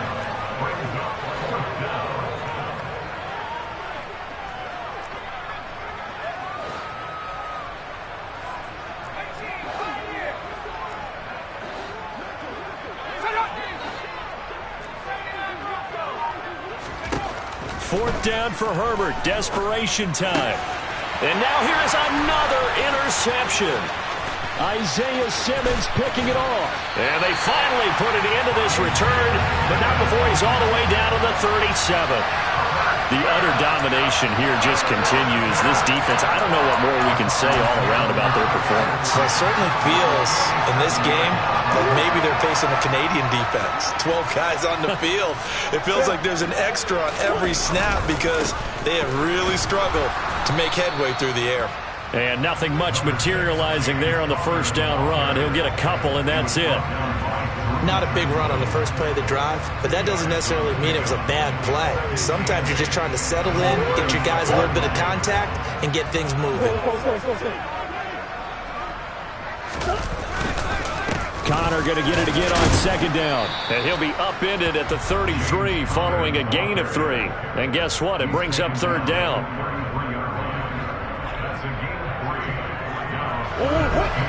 Fourth down for Herbert. Desperation time. And now here is another interception. Isaiah Simmons picking it off. And they finally put it into this return, but not before he's all the way down to the 37. The utter domination here just continues. This defense, I don't know what more we can say all around about their performance. Well, it certainly feels in this game like maybe they're facing a Canadian defense. 12 guys on the field. It feels like there's an extra on every snap because they have really struggled to make headway through the air. And nothing much materializing there on the first down run. He'll get a couple, and that's it. Not a big run on the first play of the drive, but that doesn't necessarily mean it was a bad play. Sometimes you're just trying to settle in, get your guys a little bit of contact, and get things moving. Connor going to get it again on 2nd down. And he'll be upended at the 33 following a gain of 3. And guess what? It brings up 3rd down.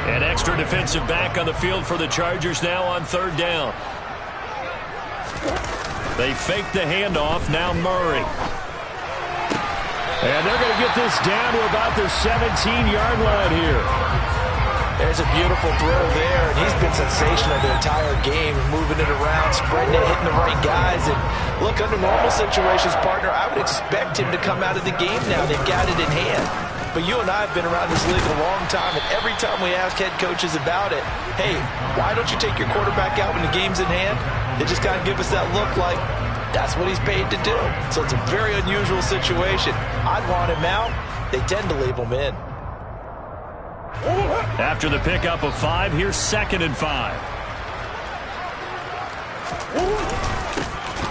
An extra defensive back on the field for the Chargers now on 3rd down. They fake the handoff. Now Murray. And they're going to get this down to about their 17-yard line here. There's a beautiful throw there, and he's been sensational the entire game, moving it around, spreading it, hitting the right guys. And look, under normal situations, partner, I would expect him to come out of the game now. They've got it in hand. But you and I have been around this league a long time, and every time we ask head coaches about it, hey, why don't you take your quarterback out when the game's in hand? They just kind of give us that look like that's what he's paid to do. So it's a very unusual situation. I'd want him out. They tend to leave him in. After the pickup of 5, here's 2nd and 5.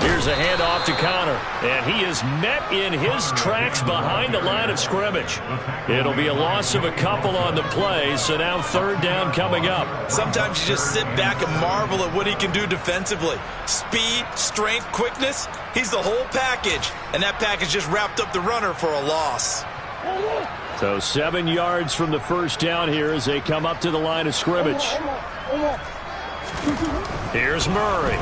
Here's a handoff to Connor, and he is met in his tracks behind the line of scrimmage. It'll be a loss of a couple on the play, so now 3rd down coming up. Sometimes you just sit back and marvel at what he can do defensively. Speed, strength, quickness, he's the whole package, and that package just wrapped up the runner for a loss. So 7 yards from the first down here as they come up to the line of scrimmage. Here's Murray.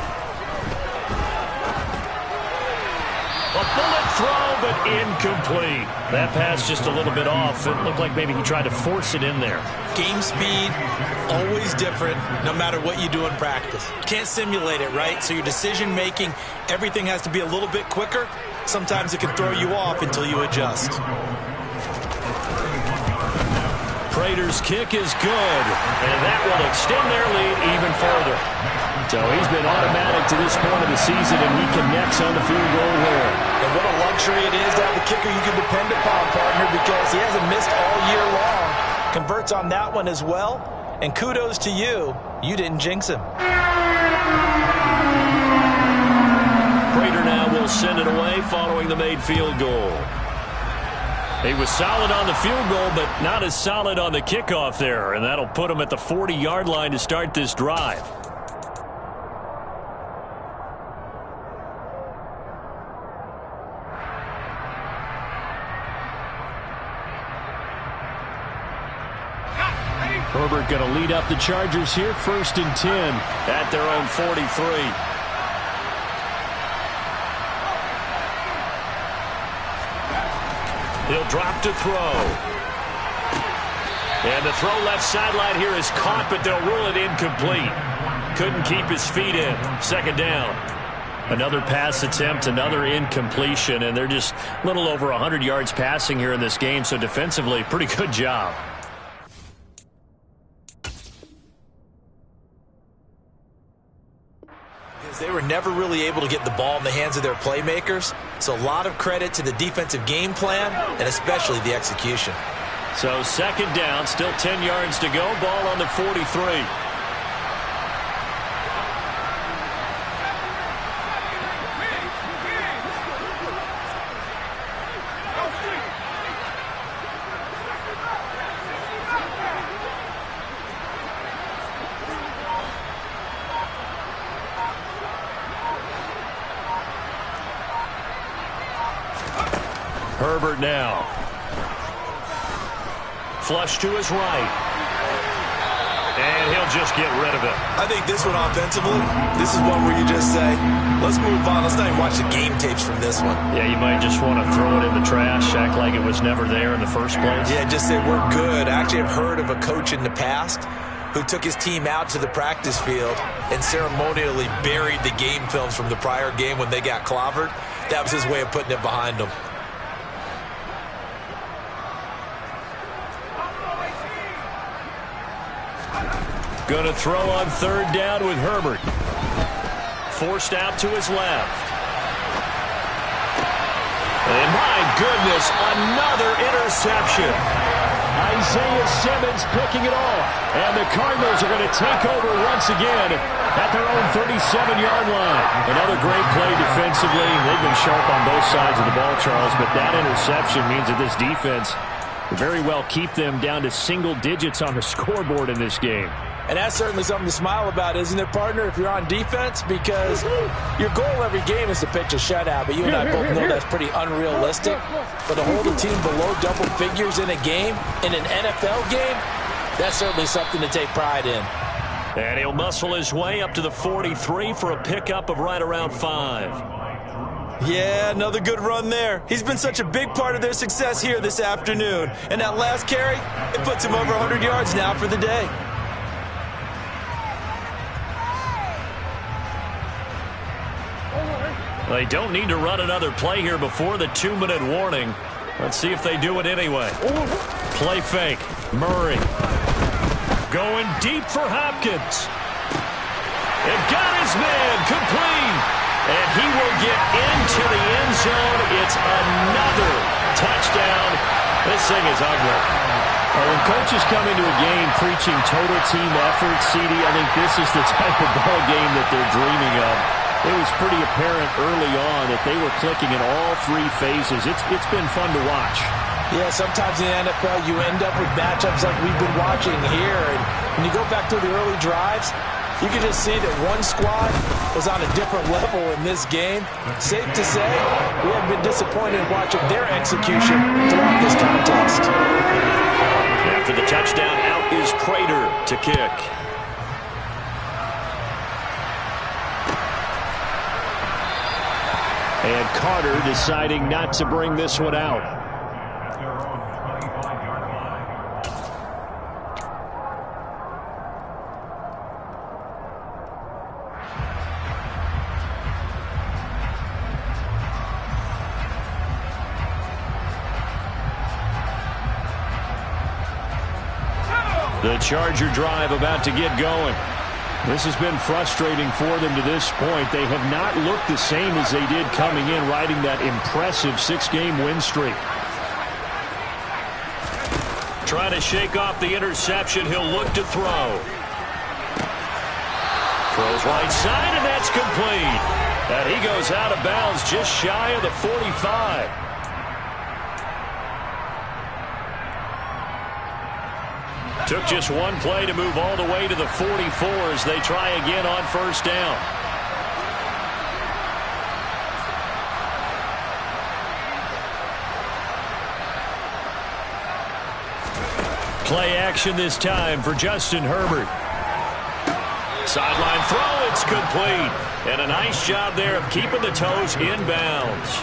A bullet throw, but incomplete. That pass just a little bit off. It looked like maybe he tried to force it in there. Game speed, always different, no matter what you do in practice. Can't simulate it, right? So your decision-making, everything has to be a little bit quicker. Sometimes it can throw you off until you adjust. Prater's kick is good, and that will extend their lead even further. So he's been automatic to this point of the season, and he connects on the field goal here. And what a luxury it is to have a kicker you can depend upon, partner, because he hasn't missed all year long. Converts on that one as well, and kudos to you. You didn't jinx him. Prater now will send it away following the made field goal. He was solid on the field goal, but not as solid on the kickoff there, and that'll put him at the 40-yard line to start this drive. Herbert going to lead up the Chargers here, 1st and 10 at their own 43. He'll drop to throw. And the throw left sideline here is caught, but they'll rule it incomplete. Couldn't keep his feet in. 2nd down. Another pass attempt, another incompletion, and they're just a little over 100 yards passing here in this game, so defensively, pretty good job. They were never really able to get the ball in the hands of their playmakers, so a lot of credit to the defensive game plan and especially the execution. So second down, still 10 yards to go, ball on the 43. Herbert now. Flush to his right. And he'll just get rid of it. I think this one offensively, this is one where you just say, let's move on. Let's not even watch the game tapes from this one. Yeah, you might just want to throw it in the trash, act like it was never there in the first place. Yeah, just say we're good. I actually have heard of a coach in the past who took his team out to the practice field and ceremonially buried the game films from the prior game when they got clobbered. That was his way of putting it behind them. Going to throw on third down with Herbert. Forced out to his left. And my goodness, another interception. Isaiah Simmons picking it off. And the Cardinals are going to take over once again at their own 37-yard line. Another great play defensively. They've been sharp on both sides of the ball, Charles, but that interception means that this defense will very well keep them down to single digits on the scoreboard in this game. And that's certainly something to smile about, isn't it, partner, if you're on defense? Because your goal every game is to pitch a shutout, but you and I both know that's pretty unrealistic. But to hold a team below double figures in a game, in an NFL game, that's certainly something to take pride in. And he'll muscle his way up to the 43 for a pickup of right around 5. Yeah, another good run there. He's been such a big part of their success here this afternoon. And that last carry, it puts him over 100 yards now for the day. They don't need to run another play here before the 2-minute warning. Let's see if they do it anyway. Play fake. Murray. Going deep for Hopkins. And got his man complete. And he will get into the end zone. It's another touchdown. This thing is ugly. When coaches come into a game preaching total team effort, CD, I think this is the type of ball game that they're dreaming of. It was pretty apparent early on that they were clicking in all three phases. It's been fun to watch. Yeah, sometimes in the NFL you end up with matchups like we've been watching here. And when you go back to the early drives, you can just see that one squad was on a different level in this game. Safe to say, we haven't been disappointed watching their execution throughout this contest. After the touchdown, out is Prater to kick. And Carter deciding not to bring this one out. The Charger drive about to get going. This has been frustrating for them to this point. They have not looked the same as they did coming in, riding that impressive 6-game win streak. Trying to shake off the interception. He'll look to throw. Throws right side, and that's complete. And he goes out of bounds just shy of the 45. Took just one play to move all the way to the 44 as they try again on first down. Play action this time for Justin Herbert. Sideline throw, it's complete. And a nice job there of keeping the toes in bounds.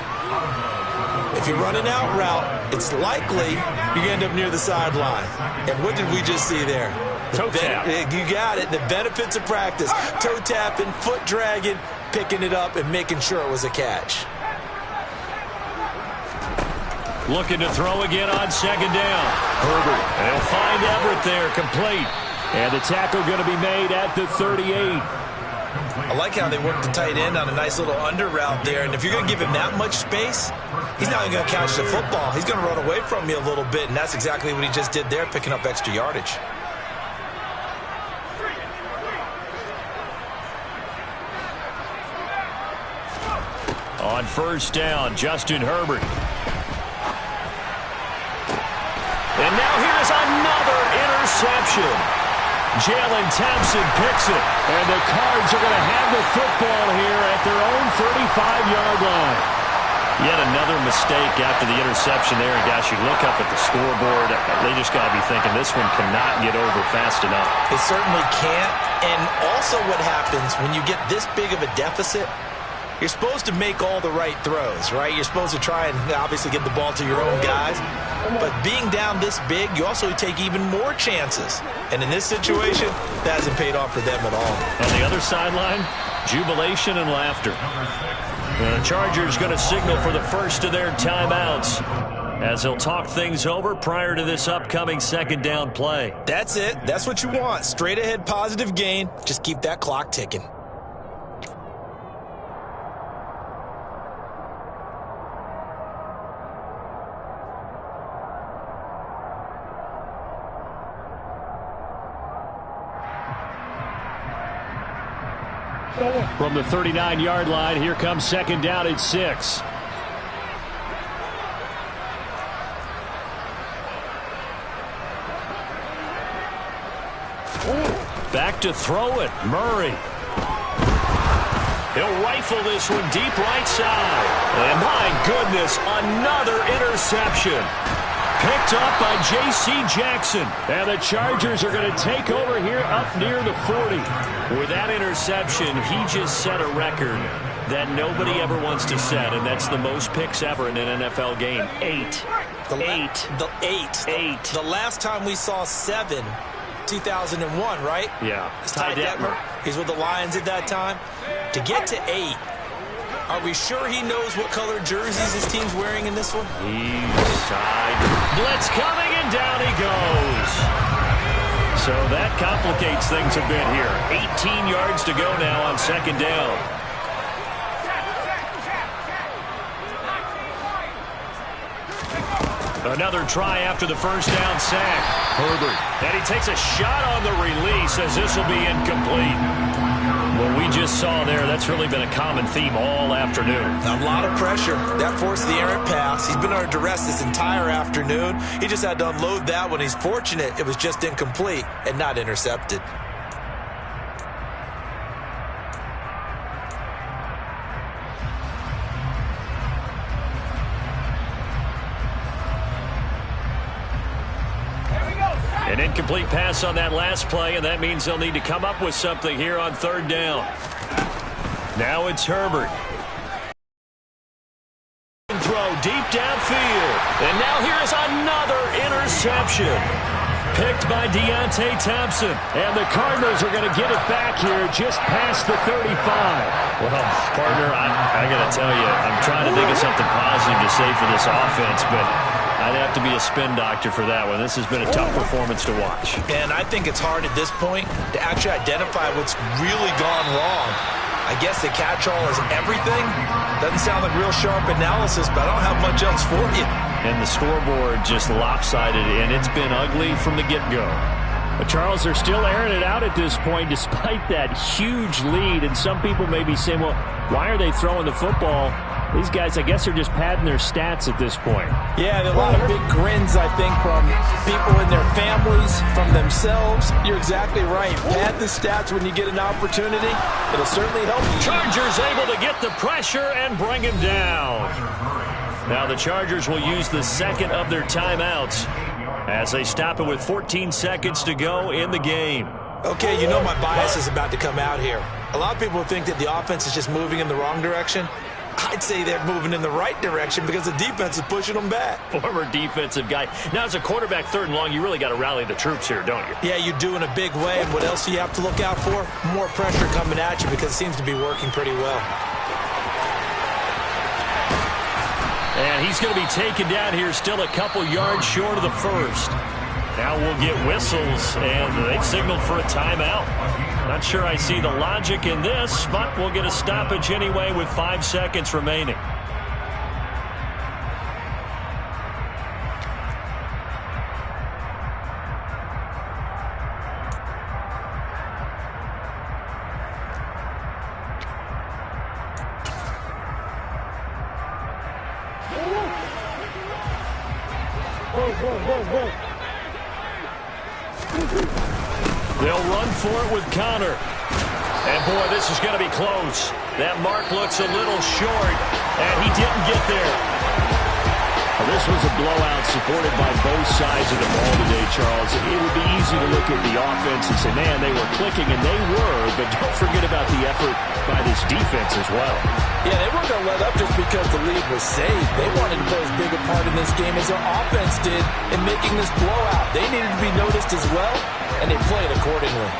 If you run an out route, it's likely you're going to end up near the sideline. And what did we just see there? Toe tap. You got it. The benefits of practice. Toe tapping, foot dragging. picking it up and making sure it was a catch. Looking to throw again on second down. Herbert, and he'll find Everett there, complete. And the tackle going to be made at the 38. I like how they work the tight end on a nice little under route there. And if you're going to give him that much space, he's not even going to catch the football. He's going to run away from you a little bit, and that's exactly what he just did there, picking up extra yardage. On first down, Justin Herbert. And now here's another interception. Jalen Thompson picks it, and the Cards are going to have the football here at their own 35-yard line. Yet another mistake after the interception there, and gosh, you look up at the scoreboard, they just got to be thinking this one cannot get over fast enough. It certainly can't, and also what happens when you get this big of a deficit, you're supposed to make all the right throws, right? You're supposed to try and obviously get the ball to your own guys. But being down this big, you also take even more chances. And in this situation, that hasn't paid off for them at all. On the other sideline, jubilation and laughter. The Chargers going to signal for the first of their timeouts as they'll talk things over prior to this upcoming second down play. That's it. That's what you want. Straight ahead positive gain. Just keep that clock ticking. From the 39-yard line, here comes second down at 6. Back to throw it, Murray. He'll rifle this one deep right side. And my goodness, another interception. Picked up by J.C. Jackson. And the Chargers are going to take over here up near the 40. With that interception, he just set a record that nobody ever wants to set, and that's the most picks ever in an NFL game. 8. The last time we saw 7, 2001, right? Yeah. It's Ty Detmer. He's with the Lions at that time. To get to 8, are we sure he knows what color jerseys his team's wearing in this one? He's side. Blitz coming, and down he goes. So that complicates things a bit here. 18 yards to go now on second down. Another try after the first down sack. Herbert. And he takes a shot on the release as this will be incomplete. What we just saw there, that's really been a common theme all afternoon. A lot of pressure. That forced the errant pass. He's been under duress this entire afternoon. He just had to unload that one. He's fortunate it was just incomplete and not intercepted. An incomplete pass on that last play, and that means they'll need to come up with something here on third down. Now it's Herbert. Throw deep downfield. And now here's another interception. Picked by Deontay Thompson. And the Cardinals are going to get it back here just past the 35. Well, partner, I got to tell you, I'm trying to think of something positive to say for this offense, but I'd have to be a spin doctor for that one. This has been a tough performance to watch. And I think it's hard at this point to actually identify what's really gone wrong. I guess the catch-all is everything. Doesn't sound like real sharp analysis, but I don't have much else for you. And the scoreboard just lopsided, and it's been ugly from the get-go. But Charles, they're still airing it out at this point despite that huge lead. And some people may be saying, well, why are they throwing the football? These guys, I guess, are just padding their stats at this point. Yeah, there are a lot of big grins, I think, from people and their families, from themselves. You're exactly right. Pad the stats when you get an opportunity. It'll certainly help you. Chargers able to get the pressure and bring him down. Now the Chargers will use the second of their timeouts as they stop it with 14 seconds to go in the game. Okay, you know my bias is about to come out here. A lot of people think that the offense is just moving in the wrong direction. I'd say they're moving in the right direction because the defense is pushing them back. Former defensive guy. Now, as a quarterback, 3rd and long, you really got to rally the troops here, don't you? Yeah, you do in a big way. And what else do you have to look out for? More pressure coming at you because it seems to be working pretty well. And he's going to be taken down here, still a couple yards short of the first. Now we'll get whistles, and they've signaled for a timeout. Not sure I see the logic in this, but we'll get a stoppage anyway with 5 seconds remaining. They'll run for it with Connor. And, boy, this is going to be close. That mark looks a little short, and he didn't get there. Well, this was a blowout supported by both sides of the ball today, Charles. It would be easy to look at the offense and say, man, they were clicking, and they were, but don't forget about the effort by this defense as well. Yeah, they weren't going to let up just because the lead was saved. They wanted to play as big a part in this game as their offense did in making this blowout. They needed to be noticed as well, and they played accordingly.